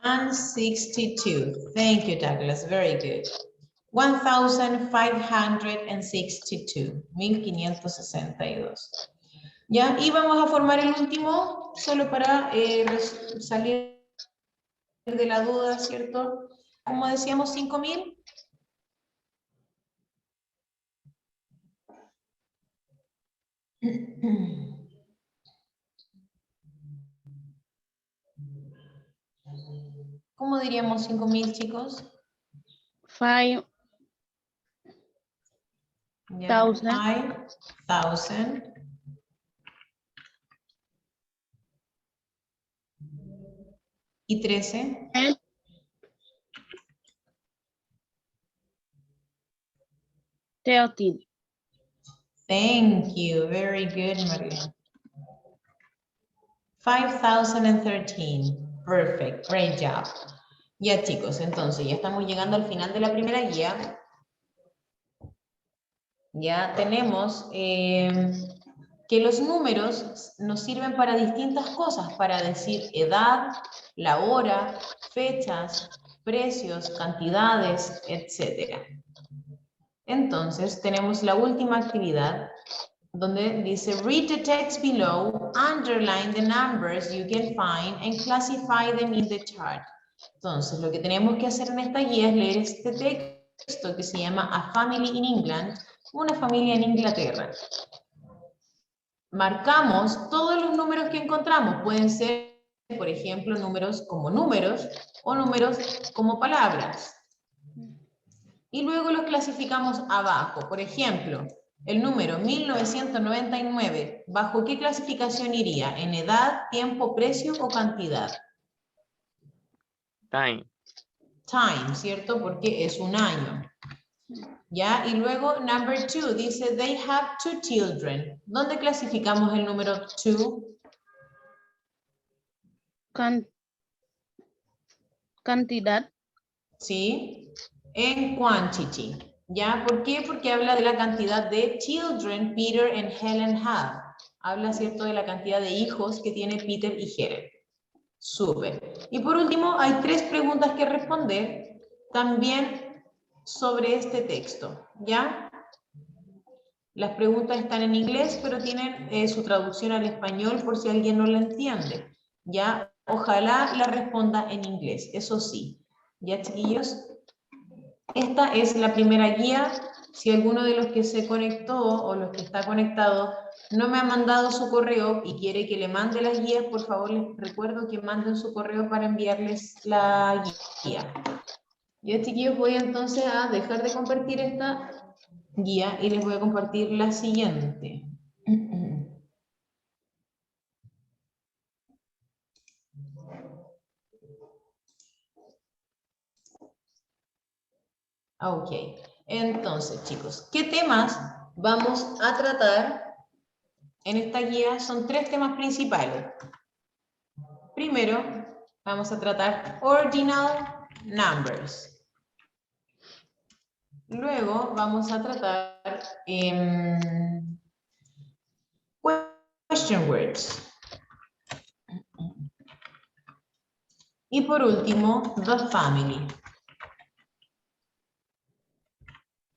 And 62. Thank you, Douglas. Very good. 1562. 1562. Ya, y vamos a formar el último, solo para salir de la duda, ¿cierto? Como decíamos, 5.000. ¿Cómo diríamos 5.000, chicos? 5,000. Ya, 5,000. Y 13. 13. Thank you. Very good, María. 5,013. Perfect. Great job. Ya, chicos, entonces ya estamos llegando al final de la primera guía. Ya tenemos que los números nos sirven para distintas cosas, para decir edad, la hora, fechas, precios, cantidades, etc. Entonces tenemos la última actividad donde dice read the text below, underline the numbers you can find and classify them in the chart. Entonces lo que tenemos que hacer en esta guía es leer este texto que se llama A Family in England, una familia en Inglaterra. Marcamos todos los números que encontramos, pueden ser, por ejemplo, números o números como palabras. Y luego los clasificamos abajo. Por ejemplo, el número 1999, ¿bajo qué clasificación iría? ¿En edad, tiempo, precio o cantidad? Time. Time, ¿cierto? Porque es un año. ¿Ya? Y luego, number 2, dice, they have 2 children. ¿Dónde clasificamos el número 2? Cantidad. ¿Sí? En quantity. ¿Ya? ¿Por qué? Porque habla de la cantidad de children Peter and Helen have. Habla, ¿cierto?, de la cantidad de hijos que tiene Peter y Helen. Súper. Y por último, hay 3 preguntas que responder también sobre este texto. ¿Ya? Las preguntas están en inglés, pero tienen su traducción al español por si alguien no la entiende. ¿Ya? Ojalá la responda en inglés, eso sí. ¿Ya, chiquillos? Esta es la primera guía. Si alguno de los que se conectó o los que está conectado no me ha mandado su correo y quiere que le mande las guías, por favor les recuerdo que manden su correo para enviarles la guía. Ya, chiquillos, voy entonces a dejar de compartir esta guía y les voy a compartir la siguiente. Ok, entonces chicos, ¿qué temas vamos a tratar en esta guía? Son 3 temas principales. Primero, vamos a tratar ordinal numbers. Luego vamos a tratar question words. Y por último, the family.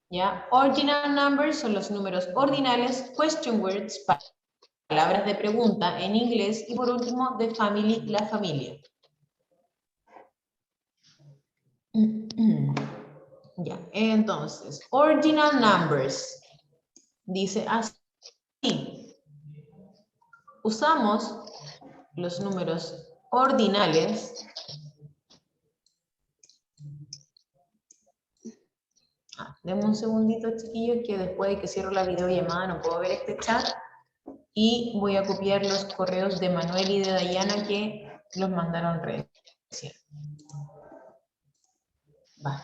¿Ya? Ordinal numbers son los números ordinales, question words, palabras de pregunta en inglés, y por último, the family, la familia. Ya, entonces, ordinal numbers. Dice así. Usamos los números ordinales. Denme un segundito, chiquillos, que después de que cierro la videollamada no puedo ver este chat. Y voy a copiar los correos de Manuel y de Dayana que los mandaron recién. Va.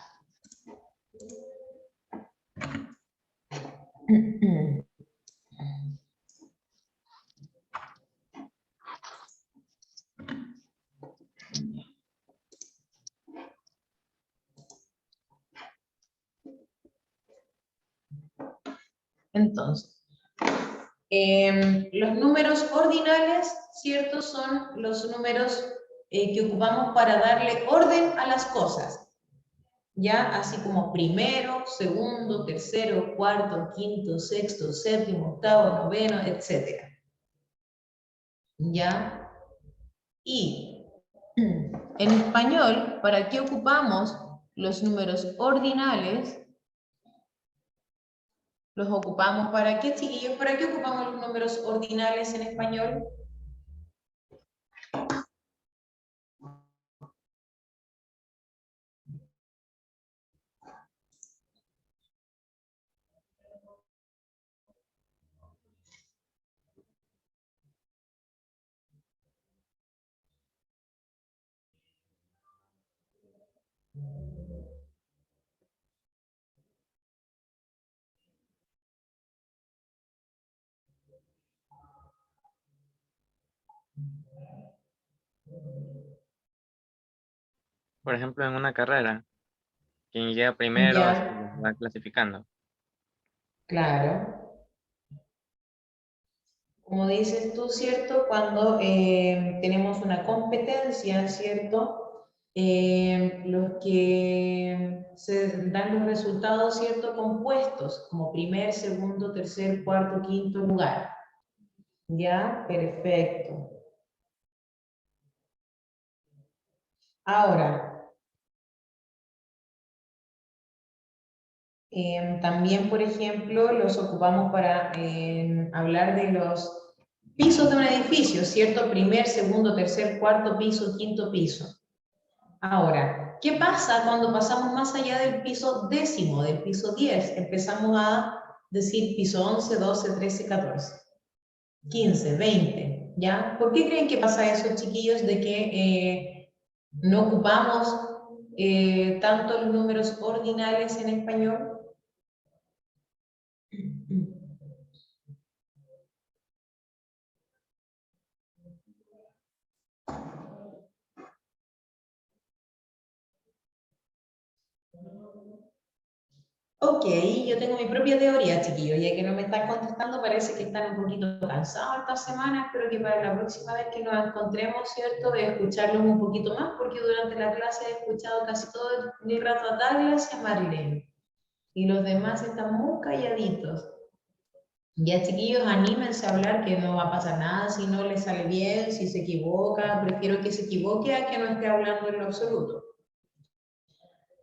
Entonces, los números ordinales, ¿cierto? Son los números que ocupamos para darle orden a las cosas. ¿Ya? Así como primero, segundo, tercero, cuarto, quinto, sexto, séptimo, octavo, noveno, etc. ¿Ya? Y en español, ¿para qué ocupamos los números ordinales? ¿Los ocupamos para qué, chiquillos? ¿Para qué ocupamos los números ordinales en español? Por ejemplo, en una carrera, quien llega primero Ya, se va clasificando. claro. Como dices tú, ¿cierto? Cuando tenemos una competencia, ¿cierto? Los que se dan los resultados, ¿cierto? Compuestos, como primer, segundo, tercer, cuarto, quinto lugar. ¿Ya? Perfecto. Ahora, también, por ejemplo, los ocupamos para hablar de los pisos de un edificio, ¿cierto? Primer, segundo, tercer, cuarto piso, quinto piso. Ahora, ¿qué pasa cuando pasamos más allá del piso décimo, del piso 10? Empezamos a decir piso 11, 12, 13, 14, 15, 20, ¿ya? ¿Por qué creen que pasa eso, chiquillos, de que no ocupamos tanto los números ordinales en español? Ok, yo tengo mi propia teoría, chiquillos, ya que no me están contestando, parece que están un poquito cansados esta semana, espero que para la próxima vez que nos encontremos, ¿cierto?, de escucharlos un poquito más, porque durante la clase he escuchado casi todo el rato a Douglas y a Marlene, y los demás están muy calladitos. Ya, chiquillos, anímense a hablar, que no va a pasar nada si no les sale bien, si se equivoca, prefiero que se equivoque a que no esté hablando en lo absoluto.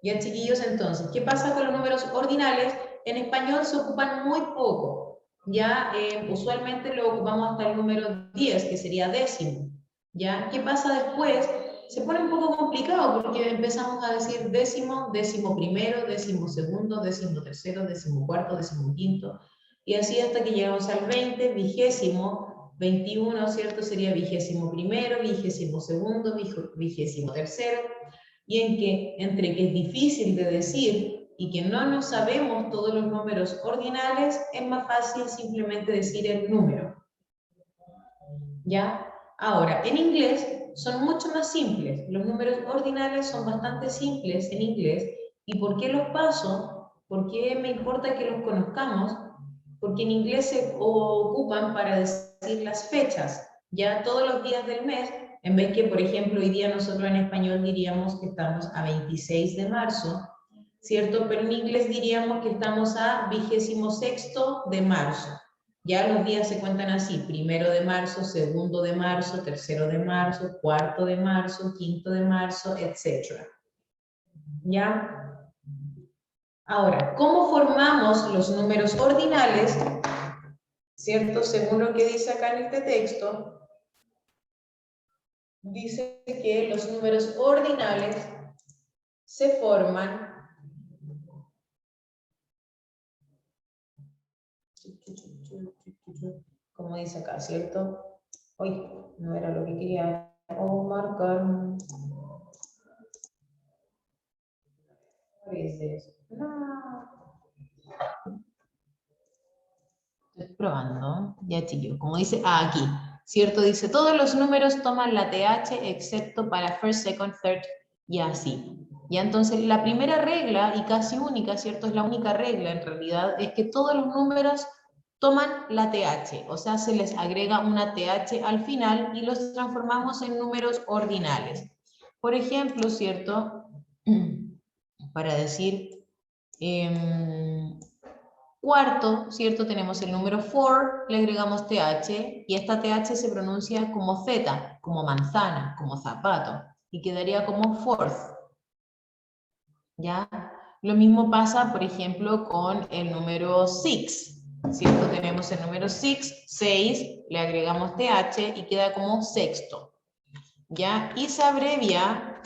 Ya, chiquillos, entonces, ¿qué pasa con los números ordinales? En español se ocupan muy poco, ya usualmente lo ocupamos hasta el número 10, que sería décimo, ya. ¿Qué pasa después? Se pone un poco complicado porque empezamos a decir décimo, décimo primero, décimo segundo, décimo tercero, décimo cuarto, décimo quinto, y así hasta que llegamos al 20, vigésimo, 21, ¿cierto? Sería vigésimo primero, vigésimo segundo, vigésimo tercero, y entre que es difícil de decir y que no nos sabemos todos los números ordinales, es más fácil simplemente decir el número. ¿Ya? Ahora, en inglés son mucho más simples. Los números ordinales son bastante simples en inglés. ¿Y por qué los paso? ¿Por qué me importa que los conozcamos? Porque en inglés se ocupan para decir las fechas. Ya todos los días del mes, en vez que, por ejemplo, hoy día nosotros en español diríamos que estamos a 26 de marzo, ¿cierto? Pero en inglés diríamos que estamos a 26º de marzo. Ya los días se cuentan así: 1 de marzo, 2 de marzo, 3 de marzo, 4 de marzo, 5 de marzo, etc. ¿Ya? Ahora, ¿cómo formamos los números ordinales? ¿Cierto? Según lo que dice acá en este texto, dice que los números ordinales se forman como dice acá, ¿cierto? Uy, no era lo que quería marcar. ¿Qué es eso? No. Estoy probando. Ya, chicos, como dice, aquí, ¿cierto? Dice, todos los números toman la TH excepto para first, second, third y así. Ya, entonces, la primera regla, y casi única, ¿cierto? Es la única regla en realidad, es que todos los números toman la TH, o sea, se les agrega una TH al final y los transformamos en números ordinales. Por ejemplo, ¿cierto? Para decir cuarto, ¿cierto? Tenemos el número 4, le agregamos TH, y esta TH se pronuncia como Z, como manzana, como zapato, y quedaría como fourth. ¿Ya? Lo mismo pasa, por ejemplo, con el número 6, ¿cierto? Tenemos el número 6, le agregamos TH y queda como sexto, ¿ya? Y se abrevia,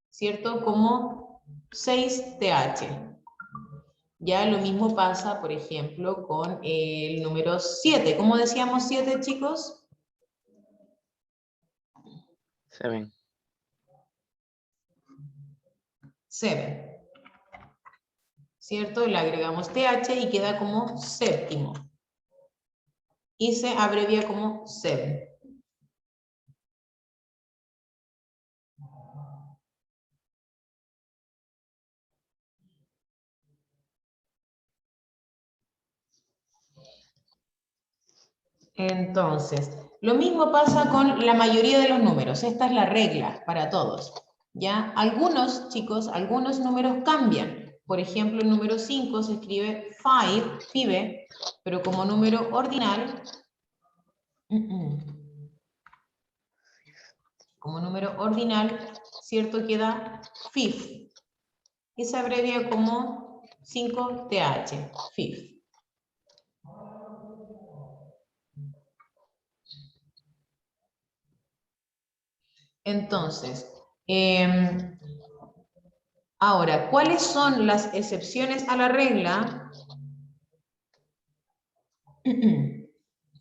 ¿cierto? Como 6TH. Ya lo mismo pasa, por ejemplo, con el número 7. ¿Cómo decíamos 7, chicos? 7. 7. ¿Cierto? Le agregamos TH y queda como séptimo. Y se abrevia como 7. Entonces, lo mismo pasa con la mayoría de los números. Esta es la regla para todos. ¿Ya? Algunos, chicos, algunos números cambian. Por ejemplo, el número 5 se escribe 5, pibe, pero como número ordinal, como número ordinal, ¿cierto? Queda fifth. Y se abrevia como 5TH, fifth. Entonces, ahora, ¿cuáles son las excepciones a la regla?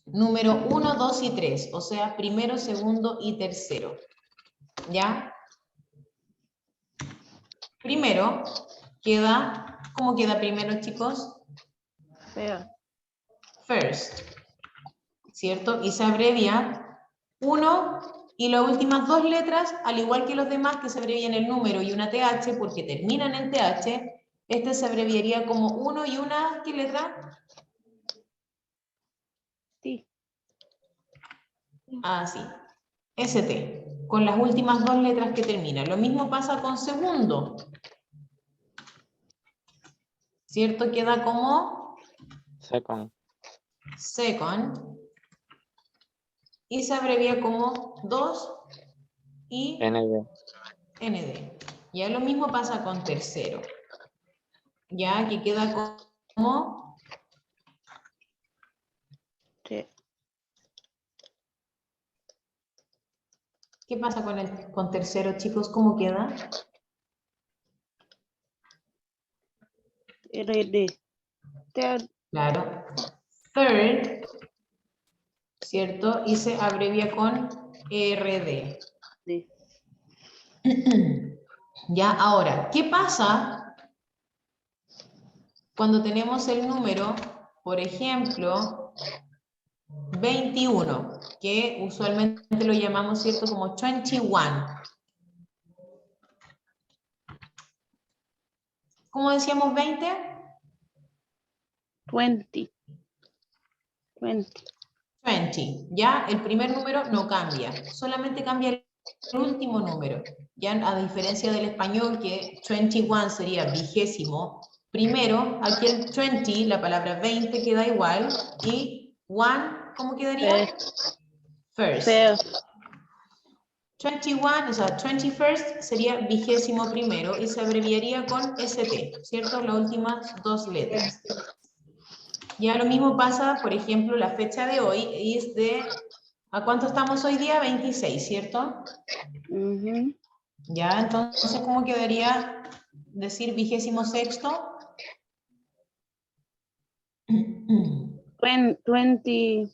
Número 1, 2 y 3, o sea, primero, segundo y tercero. ¿Ya? Primero, ¿cómo queda primero, chicos? First, ¿cierto? Y se abrevia 1 y las últimas 2 letras, al igual que los demás que se abrevian el número y una TH, porque terminan en TH, este se abreviaría como 1 y una, ¿qué letra? Sí. Ah, sí. ST, con las últimas 2 letras que terminan. Lo mismo pasa con segundo. ¿Cierto? Queda como Second. second. Y se abrevia como 2 y ND. ND. Ya lo mismo pasa con tercero. Ya que queda como Sí. ¿qué pasa con tercero, chicos? ¿Cómo queda? RD. Third. Claro. Third, ¿cierto? Y se abrevia con RD. Sí. Ya, ahora, ¿qué pasa cuando tenemos el número, por ejemplo, 21, que usualmente lo llamamos, ¿cierto? Como 21. ¿Cómo decíamos 20? 20. 20. 20, ya el primer número no cambia, solamente cambia el último número. Ya a diferencia del español que 21 sería vigésimo, primero aquí el 20, la palabra 20 queda igual, y 1, ¿cómo quedaría? First. First. 21, o sea, 21st sería vigésimo primero y se abreviaría con ST, ¿cierto? Las últimas 2 letras. Ya lo mismo pasa, por ejemplo, la fecha de hoy es de, ¿a cuánto estamos hoy día? 26, ¿cierto? Ujú. Ya, entonces, ¿cómo quedaría decir vigésimo sexto? 20.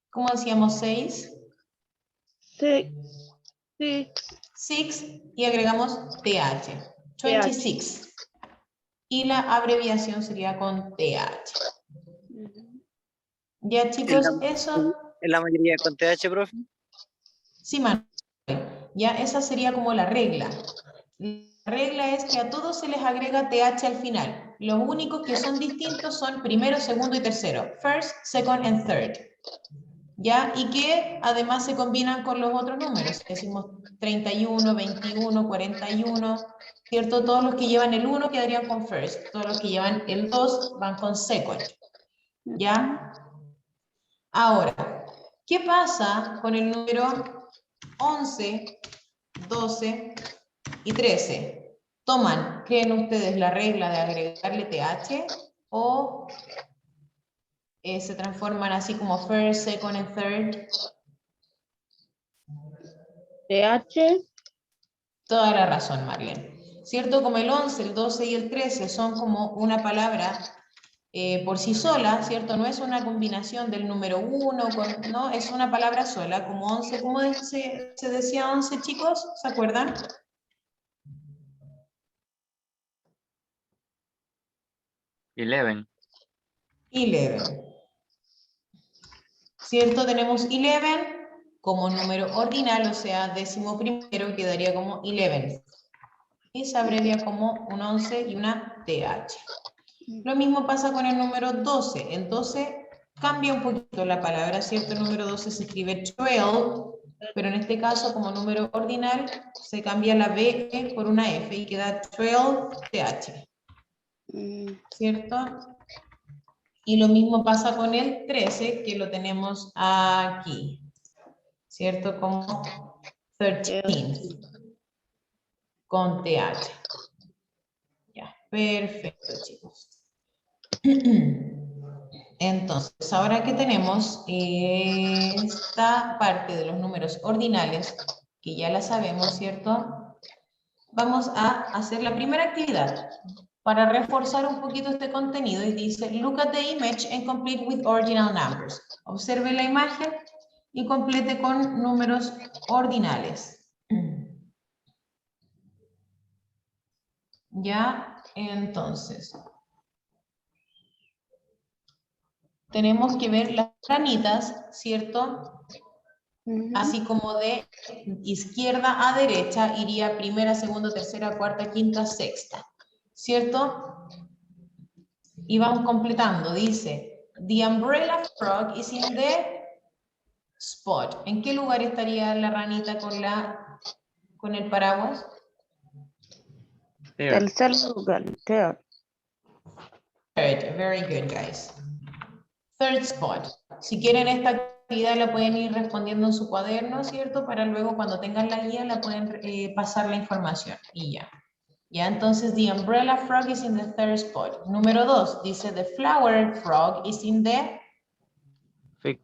¿Cómo decíamos 6? 6. 6. 6 y agregamos TH. 26. Y la abreviación sería con TH. Ya, chicos, eso... ¿En la mayoría con TH, profe? Sí, Manuel. Ya, esa sería como la regla. La regla es que a todos se les agrega TH al final. Los únicos que son distintos son primero, segundo y tercero. First, second and third. ¿ya? Y que además se combinan con los otros números. Decimos 31, 21, 41, ¿cierto? Todos los que llevan el 1 quedarían con first, todos los que llevan el 2 van con second, ¿ya? Ahora, ¿qué pasa con el número 11, 12 y 13? ¿Toman, creen ustedes, la regla de agregarle TH o se transforman así como first, second and third? TH. Toda la razón, Marlene. ¿Cierto? Como el 11, el 12 y el 13 son como una palabra por sí sola, ¿cierto? No es una combinación del número 1, no, es una palabra sola, como 11. ¿Cómo se decía 11, chicos? ¿Se acuerdan? 11. 11. ¿Cierto? Tenemos 11 como número ordinal, o sea, décimo primero quedaría como 11. Y se abrevia como un 11 y una TH. Lo mismo pasa con el número 12. En 12 cambia un poquito la palabra, ¿cierto? El número 12 se escribe 12, pero en este caso, como número ordinal, se cambia la B por una F y queda 12TH, ¿cierto? Y lo mismo pasa con el 13, que lo tenemos aquí, ¿cierto? Como 13, con TH. Ya, perfecto, chicos. Entonces, ahora que tenemos esta parte de los números ordinales, que ya la sabemos, ¿cierto? Vamos a hacer la primera actividad para reforzar un poquito este contenido y dice, look at the image and complete with ordinal numbers. Observe la imagen y complete con números ordinales. Ya, entonces, tenemos que ver las ranitas, ¿cierto? Así como de izquierda a derecha iría primera, segunda, tercera, cuarta, quinta, sexta, ¿cierto? Y vamos completando, dice, the umbrella frog is in the spot. ¿En qué lugar estaría la ranita con el paraguas? Third. Tercer lugar. Third. Third, very good guys. Third spot. Si quieren esta actividad la pueden ir respondiendo en su cuaderno, ¿cierto? Para luego cuando tengan la guía la pueden pasar la información y ya. Ya, entonces, the umbrella frog is in the third spot. Número 2, dice, the flower frog is in the Fifth.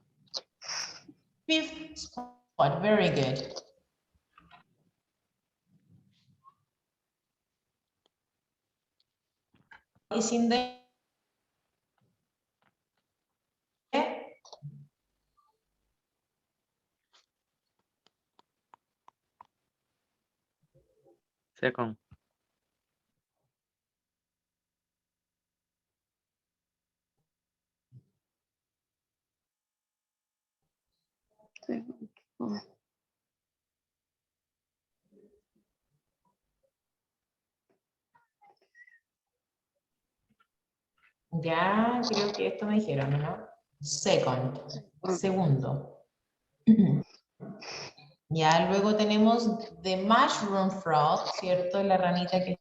fifth spot. Very good. Is in the Second. Ya, creo que esto me dijeron, ¿no? Second, segundo. Ya, luego tenemos the mushroom frog, ¿cierto? La ranita que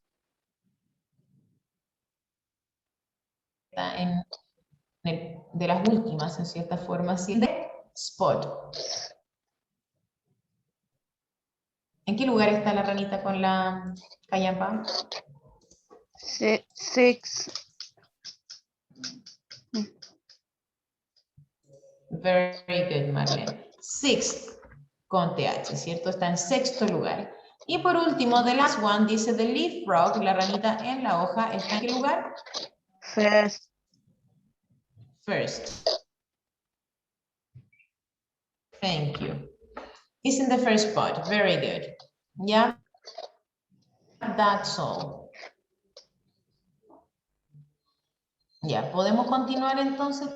está de las últimas, en cierta forma, sí, de spot. ¿En qué lugar está la ranita con la callampa? Six. Very good, Marlene. Sixth, con TH, ¿cierto? Está en sexto lugar. Y por último, the last one, dice the leaf frog, la ranita en la hoja, ¿está en qué lugar? First. First. Thank you. It's in the first spot. Very good. Yeah, that's all. Ya, ¿podemos continuar entonces,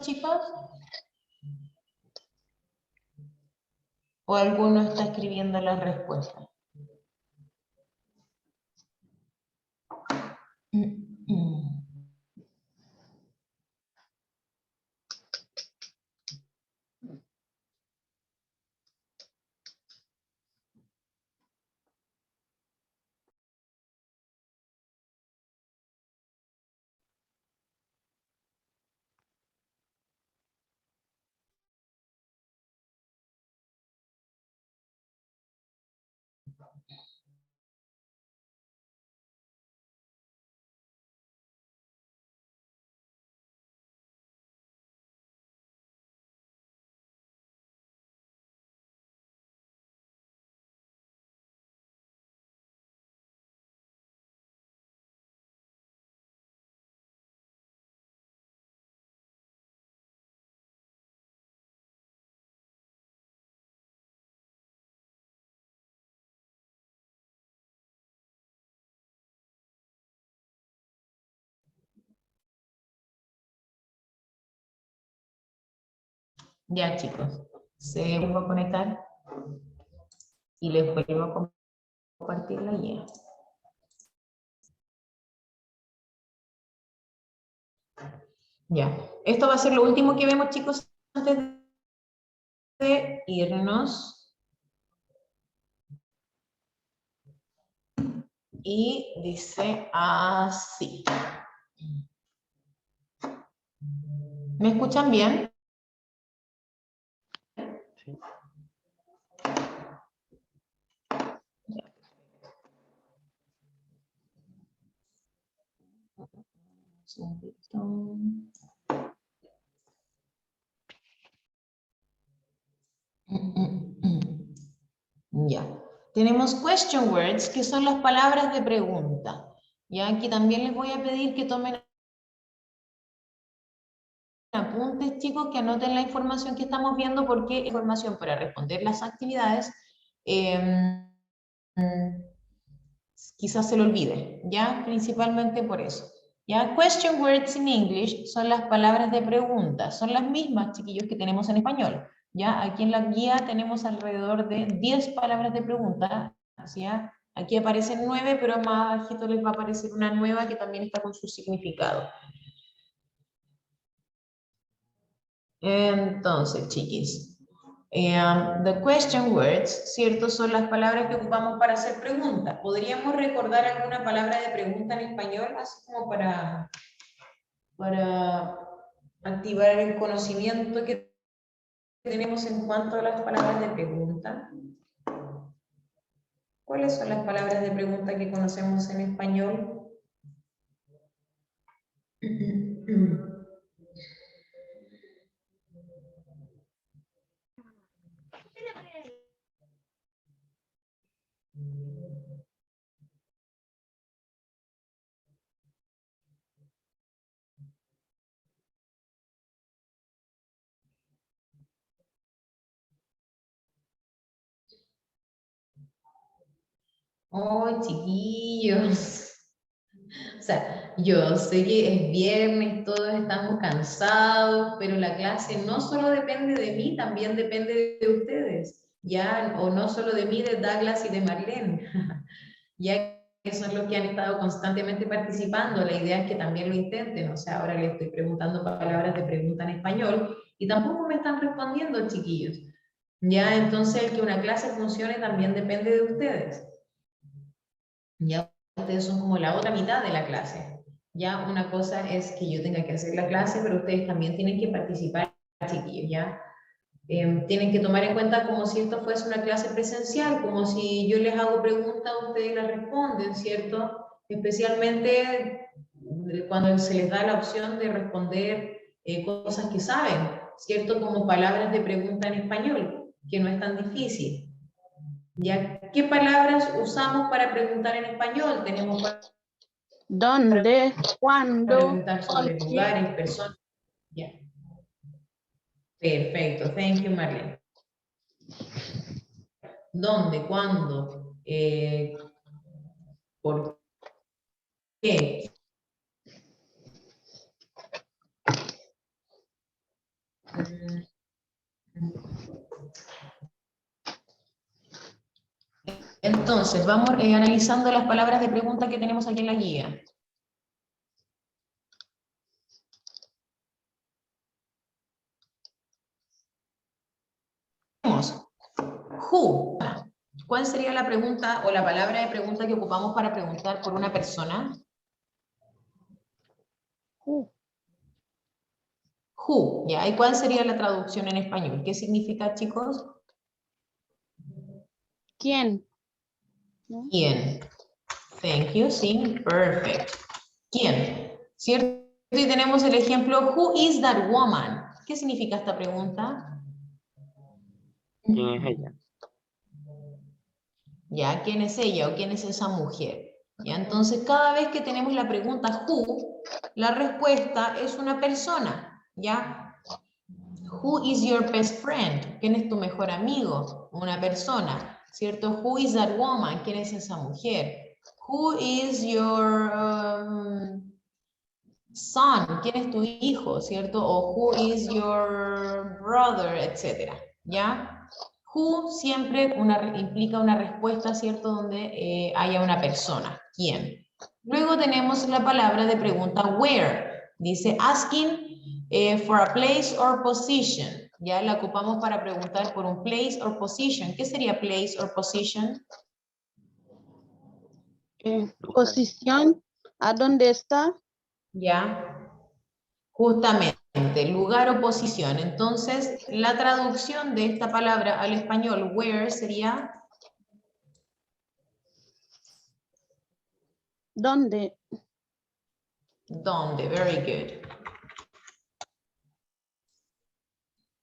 chicos? ¿O alguno está escribiendo la respuesta? Ya, chicos. Se vuelvo a conectar y les vuelvo a compartir la guía. Ya. Esto va a ser lo último que vemos, chicos, antes de irnos. Y dice así. ¿Me escuchan bien? Sí. Ya. Tenemos question words, que son las palabras de pregunta. Ya, aquí también les voy a pedir que tomen apuntes, chicos, que anoten la información que estamos viendo, porque es información para responder las actividades, quizás se lo olvide, ¿ya? Principalmente por eso. ¿Ya? Question words in English son las palabras de pregunta, son las mismas, chiquillos, que tenemos en español. ¿Ya? Aquí en la guía tenemos alrededor de 10 palabras de pregunta, ¿ya? Aquí aparecen 9, pero más abajito les va a aparecer una nueva que también está con su significado. Entonces, chiquis, the question words, ¿cierto? Son las palabras que ocupamos para hacer preguntas. ¿Podríamos recordar alguna palabra de pregunta en español? Así como para activar el conocimiento que tenemos en cuanto a las palabras de pregunta. ¿Cuáles son las palabras de pregunta que conocemos en español? Oh, chiquillos. O sea, yo sé que es viernes, todos estamos cansados, pero la clase no solo depende de mí, también depende de ustedes, ¿ya? O no solo de mí, de Douglas y de Marlene, ya que son los que han estado constantemente participando. La idea es que también lo intenten, o sea, ahora les estoy preguntando palabras de pregunta en español y tampoco me están respondiendo, chiquillos. Ya, entonces el que una clase funcione también depende de ustedes. Ya, ustedes son como la otra mitad de la clase. Ya, una cosa es que yo tenga que hacer la clase, pero ustedes también tienen que participar, chiquillos, ¿ya? Tienen que tomar en cuenta como si esto fuese una clase presencial, como si yo les hago preguntas, ustedes las responden, ¿cierto? Especialmente cuando se les da la opción de responder cosas que saben, ¿cierto? Como palabras de pregunta en español, que no es tan difícil. ¿Ya? ¿Qué palabras usamos para preguntar en español? Tenemos para ¿Dónde? ¿Cuándo? preguntar sobre ¿Por qué? lugares, personas. Ya. Perfecto, thank you, Marlene. ¿Dónde? ¿Cuándo? ¿Por qué? Entonces, vamos analizando las palabras de pregunta que tenemos aquí en la guía. Tenemos who. ¿Cuál sería la pregunta o la palabra de pregunta que ocupamos para preguntar por una persona? Who, ¿ya? ¿Y cuál sería la traducción en español? ¿Qué significa, chicos? ¿Quién? ¿No? ¿Quién? Thank you, sí, perfect. ¿Quién? ¿Cierto? Y tenemos el ejemplo, who is that woman? ¿Qué significa esta pregunta? ¿Quién es ella? ¿Ya? ¿Quién es ella o quién es esa mujer? ¿Ya? Entonces, cada vez que tenemos la pregunta who, la respuesta es una persona, ¿ya? Who is your best friend? ¿Quién es tu mejor amigo? Una persona, ¿cierto? Who is that woman? ¿Quién es esa mujer? Who is your son, ¿quién es tu hijo? ¿Cierto? O who is your brother, etcétera. ¿Ya? Who siempre implica una respuesta, ¿cierto? Donde haya una persona. ¿Quién? Luego tenemos la palabra de pregunta where. Dice asking for a place or position. Ya la ocupamos para preguntar por un place or position. ¿Qué sería place or position? Posición. ¿A dónde está? Ya. Justamente, lugar o posición. Entonces, la traducción de esta palabra al español, where, sería ¿Dónde? ¿dónde? Very good.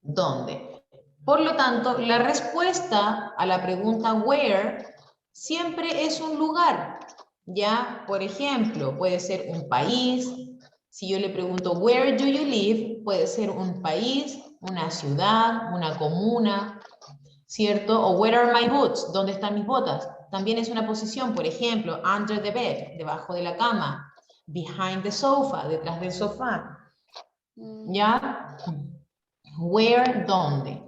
¿Dónde? Por lo tanto, la respuesta a la pregunta where siempre es un lugar. Ya, por ejemplo, puede ser un país. Si yo le pregunto where do you live, puede ser un país, una ciudad, una comuna, ¿cierto? O where are my boots? ¿Dónde están mis botas? También es una posición, por ejemplo, under the bed, debajo de la cama, behind the sofa, detrás del sofá. ¿Ya? Where, ¿dónde?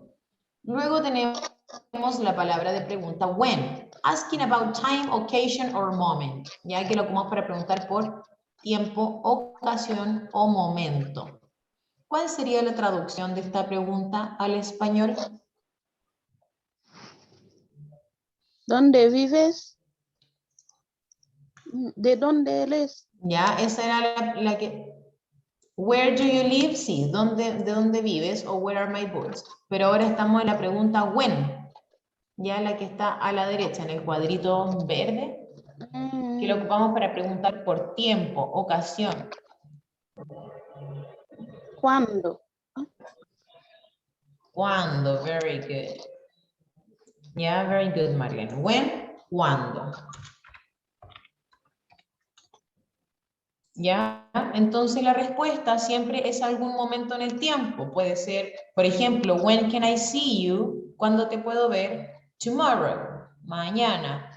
Luego tenemos la palabra de pregunta when, asking about time, occasion or moment, ya que lo ocupamos para preguntar por tiempo, ocasión o momento. ¿Cuál sería la traducción de esta pregunta al español? ¿Dónde vives? ¿De dónde eres? Ya, esa era la que... Where do you live? Sí, ¿de dónde vives? O where are my boots? Pero ahora estamos en la pregunta when, ya la que está a la derecha, en el cuadrito verde, que lo ocupamos para preguntar por tiempo, ocasión. ¿Cuándo? ¿Cuándo? Very good. Yeah, very good, Marlene. When, ¿cuándo? ¿Ya? Entonces la respuesta siempre es algún momento en el tiempo. Puede ser, por ejemplo, when can I see you? ¿Cuándo te puedo ver? Tomorrow, mañana.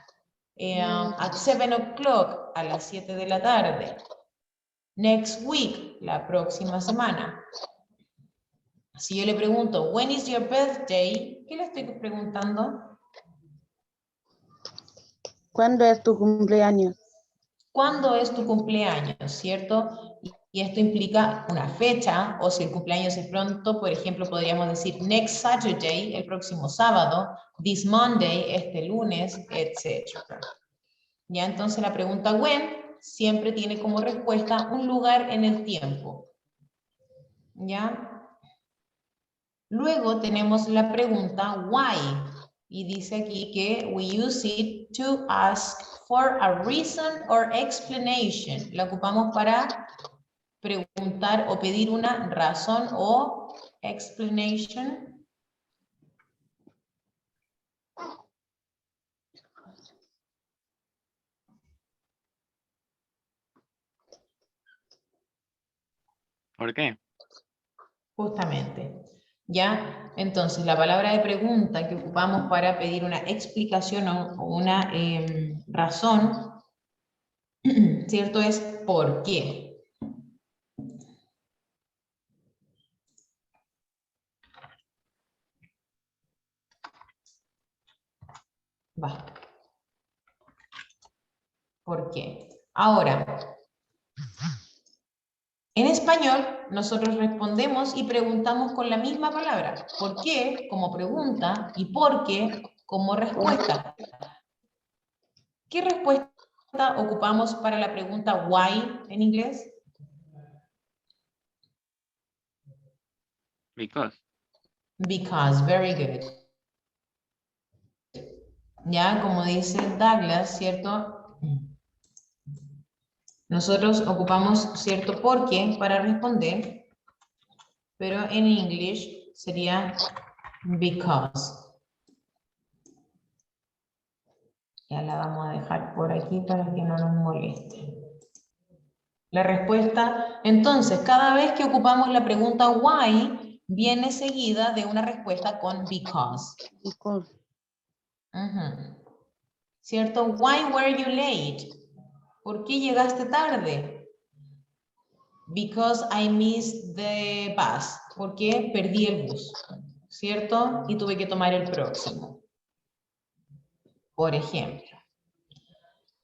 At 7 o'clock, a las 7 de la tarde. Next week, la próxima semana. Si yo le pregunto, when is your birthday? ¿Qué le estoy preguntando? ¿Cuándo es tu cumpleaños? ¿Cuándo es tu cumpleaños? ¿Cierto? Y esto implica una fecha, o si el cumpleaños es pronto, por ejemplo, podríamos decir next Saturday, el próximo sábado, this Monday, este lunes, etc. Ya, entonces la pregunta when siempre tiene como respuesta un lugar en el tiempo. ¿Ya? Luego tenemos la pregunta why. Y dice aquí que we use it to ask for a reason or explanation. La ocupamos para preguntar o pedir una razón o explanation. ¿Por qué? Justamente. ¿Ya? Entonces, la palabra de pregunta que ocupamos para pedir una explicación o una razón, ¿cierto? Es ¿por qué? Va. ¿Por qué? Ahora, en español, nosotros respondemos y preguntamos con la misma palabra. ¿Por qué? Como pregunta y ¿por qué? Como respuesta. ¿Qué respuesta ocupamos para la pregunta why en inglés? Because. Because, very good. Ya, como dice Douglas, ¿cierto? Nosotros ocupamos cierto por qué para responder, pero en English sería because. Ya la vamos a dejar por aquí para que no nos moleste. La respuesta, entonces, cada vez que ocupamos la pregunta why, viene seguida de una respuesta con because. Because. ¿Cierto? Why were you late? ¿Por qué llegaste tarde? Because I missed the bus. Porque perdí el bus, ¿cierto? Y tuve que tomar el próximo. Por ejemplo.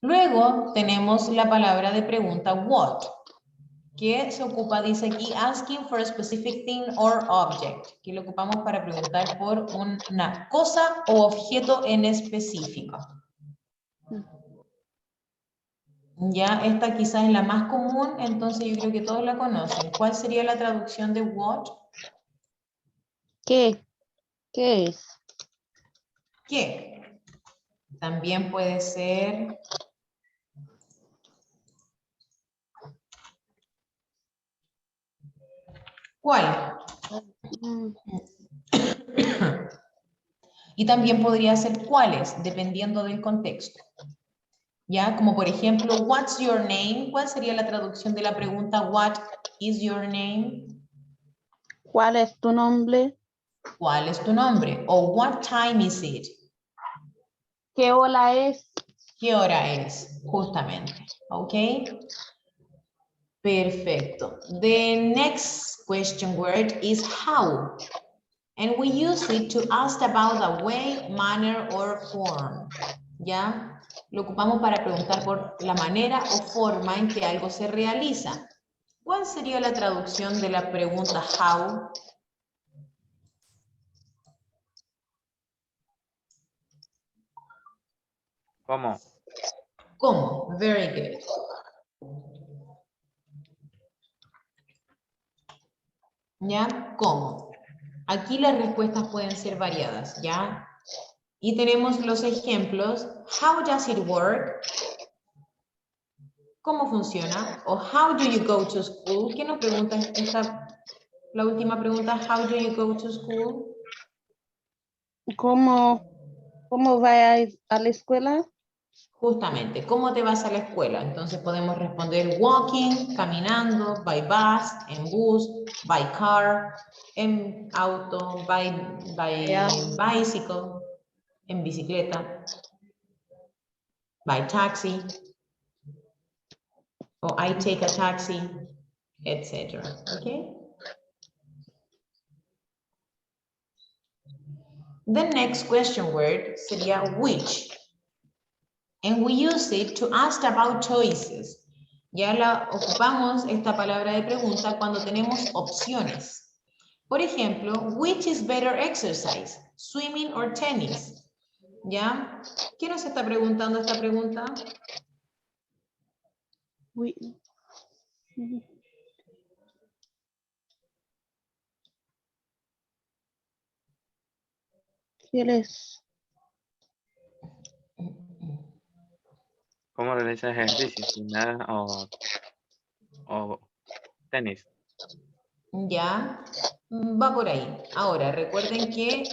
Luego tenemos la palabra de pregunta what, que se ocupa, dice aquí, asking for a specific thing or object, que lo ocupamos para preguntar por una cosa o objeto en específico. Ya, esta quizás es la más común, entonces yo creo que todos la conocen. ¿Cuál sería la traducción de what? ¿Qué? ¿Qué es? ¿Qué? También puede ser... ¿Cuál? Mm, Y también podría ser cuáles, dependiendo del contexto. ¿Ya? Como por ejemplo, what's your name? ¿Cuál sería la traducción de la pregunta what is your name? ¿Cuál es tu nombre? ¿Cuál es tu nombre? O what time is it? ¿Qué hora es? ¿Qué hora es? Justamente. ¿Ok? Perfecto. The next question word is how. And we use it to ask about a way, manner, or form. ¿Ya? Lo ocupamos para preguntar por la manera o forma en que algo se realiza. ¿Cuál sería la traducción de la pregunta how? ¿Cómo? ¿Cómo? Very good. ¿Ya? ¿Cómo? Aquí las respuestas pueden ser variadas, ¿ya? Y tenemos los ejemplos. How does it work? ¿Cómo funciona? O how do you go to school? ¿Quién nos pregunta la última pregunta? How do you go to school? ¿Cómo va a ir a la escuela? Justamente, ¿cómo te vas a la escuela? Entonces podemos responder walking, caminando, by bus, en bus, by car, en auto, by bicycle, en bicicleta, by taxi, o I take a taxi, etc. Okay? The next question word sería which. And we use it to ask about choices. Ya la ocupamos esta palabra de pregunta cuando tenemos opciones. Por ejemplo, which is better exercise? Swimming or tennis? ¿Ya? ¿Quién nos está preguntando esta pregunta? Uy. ¿Quieres? ¿Cómo realiza ejercicio? ¿Gimnasia o tenis? Ya, va por ahí. Ahora, recuerden que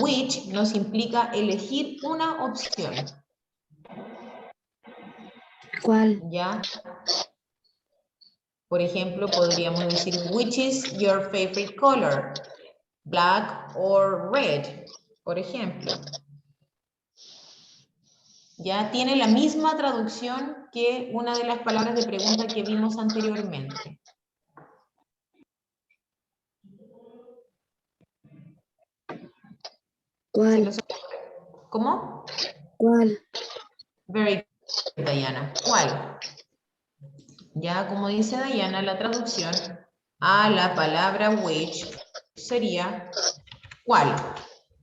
which nos implica elegir una opción. ¿Cuál? ¿Ya? Por ejemplo, podríamos decir, which is your favorite color? Black or red, por ejemplo. Ya tiene la misma traducción que una de las palabras de pregunta que vimos anteriormente. ¿Cuál? ¿Cómo? ¿Cuál? Very good, Diana. ¿Cuál? Ya, como dice Diana, la traducción a la palabra which sería ¿cuál?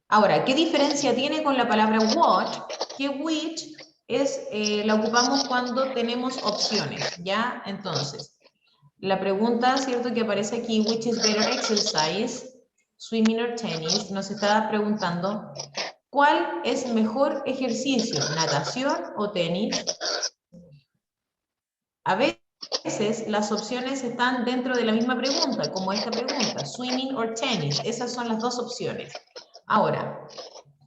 Ahora, ¿qué diferencia tiene con la palabra what? Que which la ocupamos cuando tenemos opciones, ¿ya? Entonces, la pregunta, ¿cierto? Que aparece aquí, which is better exercise, swimming or tennis, nos está preguntando, ¿cuál es mejor ejercicio, natación o tenis? A veces las opciones están dentro de la misma pregunta, como esta pregunta, swimming or tennis, esas son las dos opciones. Ahora,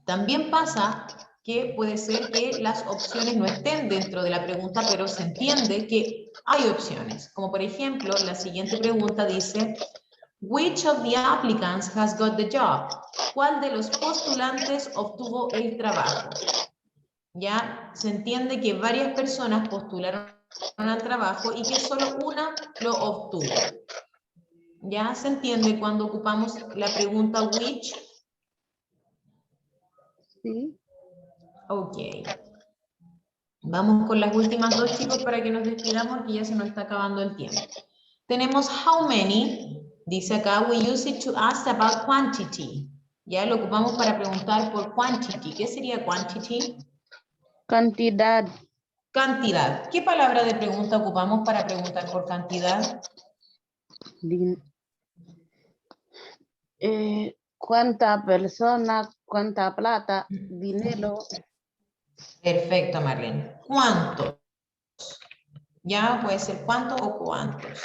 también pasa que puede ser que las opciones no estén dentro de la pregunta, pero se entiende que hay opciones. Como por ejemplo, la siguiente pregunta dice, which of the applicants has got the job? ¿Cuál de los postulantes obtuvo el trabajo? Ya se entiende que varias personas postularon al trabajo y que solo una lo obtuvo. ¿Ya se entiende cuando ocupamos la pregunta which? Sí. Ok. Vamos con las últimas dos, chicos, para que nos despidamos, que ya se nos está acabando el tiempo. Tenemos how many, dice acá, we use it to ask about quantity. Ya lo ocupamos para preguntar por quantity. ¿Qué sería quantity? Cantidad. Cantidad. ¿Qué palabra de pregunta ocupamos para preguntar por cantidad? Din- ¿Cuánta persona? ¿Cuánta plata? Dinero. Perfecto, Marlene. ¿Cuánto? Ya puede ser cuánto o cuántos.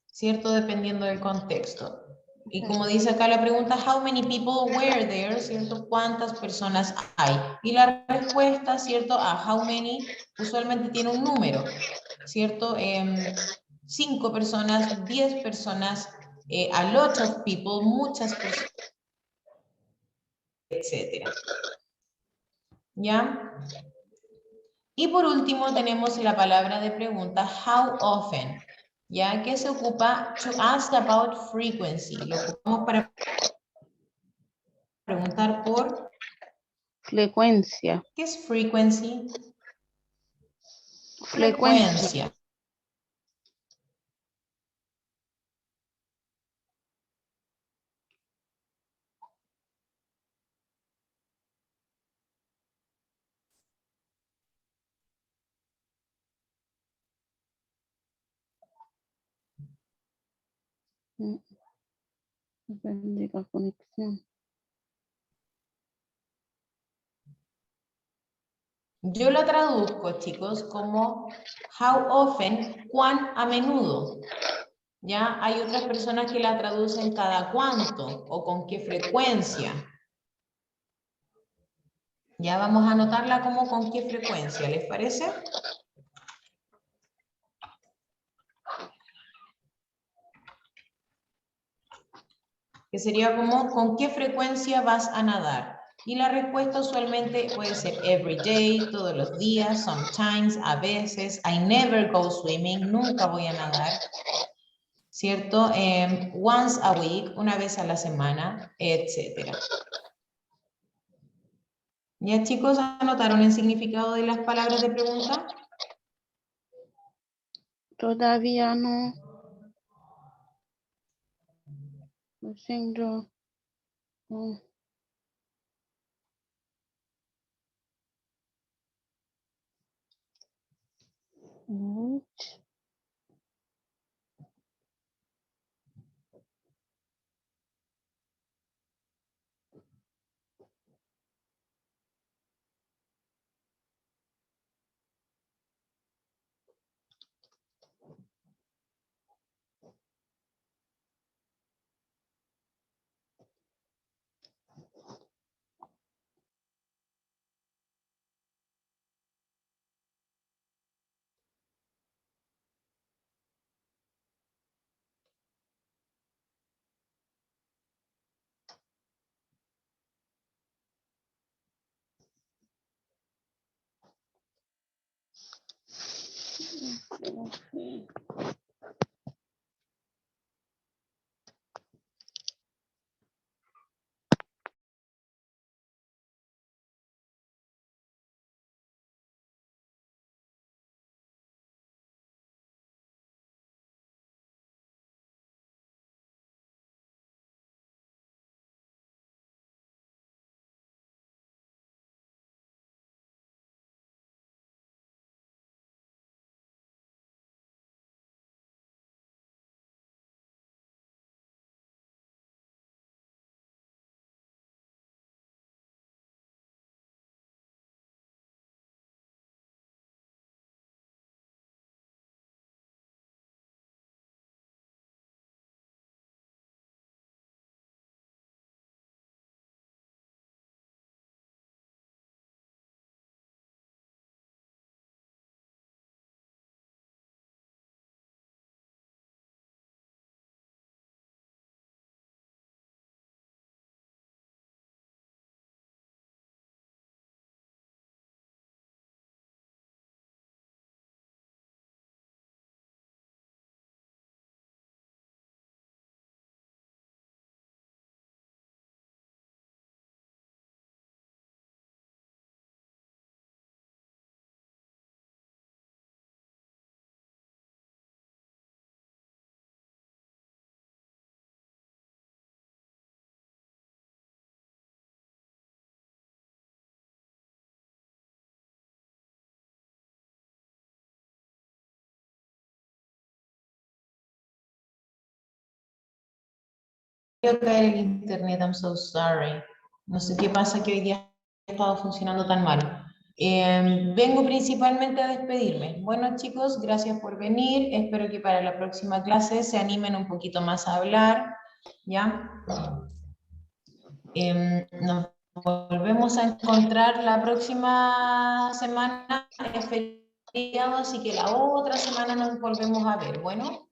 ¿Cierto? Dependiendo del contexto. Y como dice acá la pregunta, how many people were there, ¿cierto? ¿Cuántas personas hay? Y la respuesta, ¿cierto? A how many usualmente tiene un número, ¿cierto? 5 personas, 10 personas, a lot of people, muchas personas, etcétera. ¿Ya? Y por último tenemos la palabra de pregunta how often, ¿ya? Que se ocupa to ask about frequency. Lo ocupamos para preguntar por, Frecuencia. ¿qué es frequency? Frecuencia. Frecuencia. Depende de la conexión. Yo lo traduzco, chicos, como how often, cuán a menudo. Ya hay otras personas que la traducen cada cuánto o con qué frecuencia. Ya vamos a anotarla como con qué frecuencia, ¿les parece? Que sería como con qué frecuencia vas a nadar. Y la respuesta usualmente puede ser every day, todos los días, sometimes, a veces, I never go swimming, nunca voy a nadar, ¿cierto? Once a week, una vez a la semana, etcétera. ¿Ya, chicos, anotaron el significado de las palabras de pregunta? Todavía no. Lo siento. No. a caer el internet, I'm so sorry. No sé qué pasa que hoy día ha estado funcionando tan mal. Vengo principalmente a despedirme. Bueno, chicos, gracias por venir. Espero que para la próxima clase se animen un poquito más a hablar, ¿ya? Nos volvemos a encontrar la próxima semana. Es feriado, así que la otra semana nos volvemos a ver. Bueno.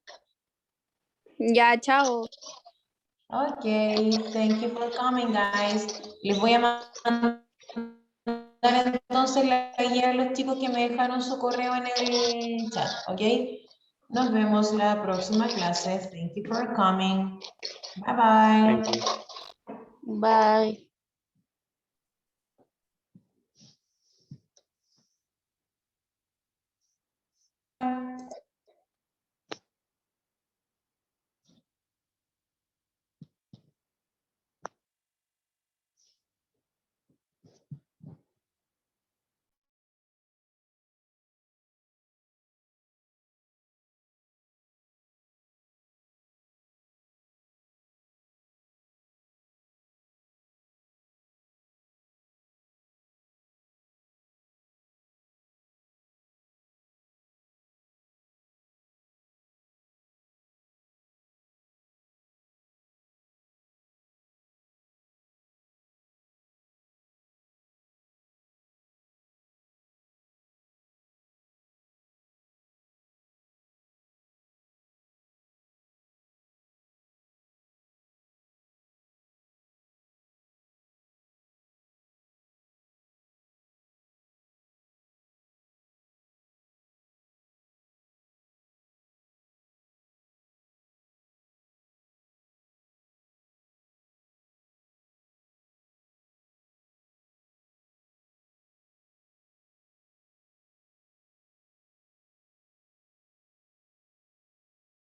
Ya, chao. Okay, thank you for coming, guys. Les voy a mandar entonces la guía a los chicos que me dejaron su correo en el chat, ¿ok? Nos vemos la próxima clase. Thank you for coming. Bye bye. Thank you. Bye.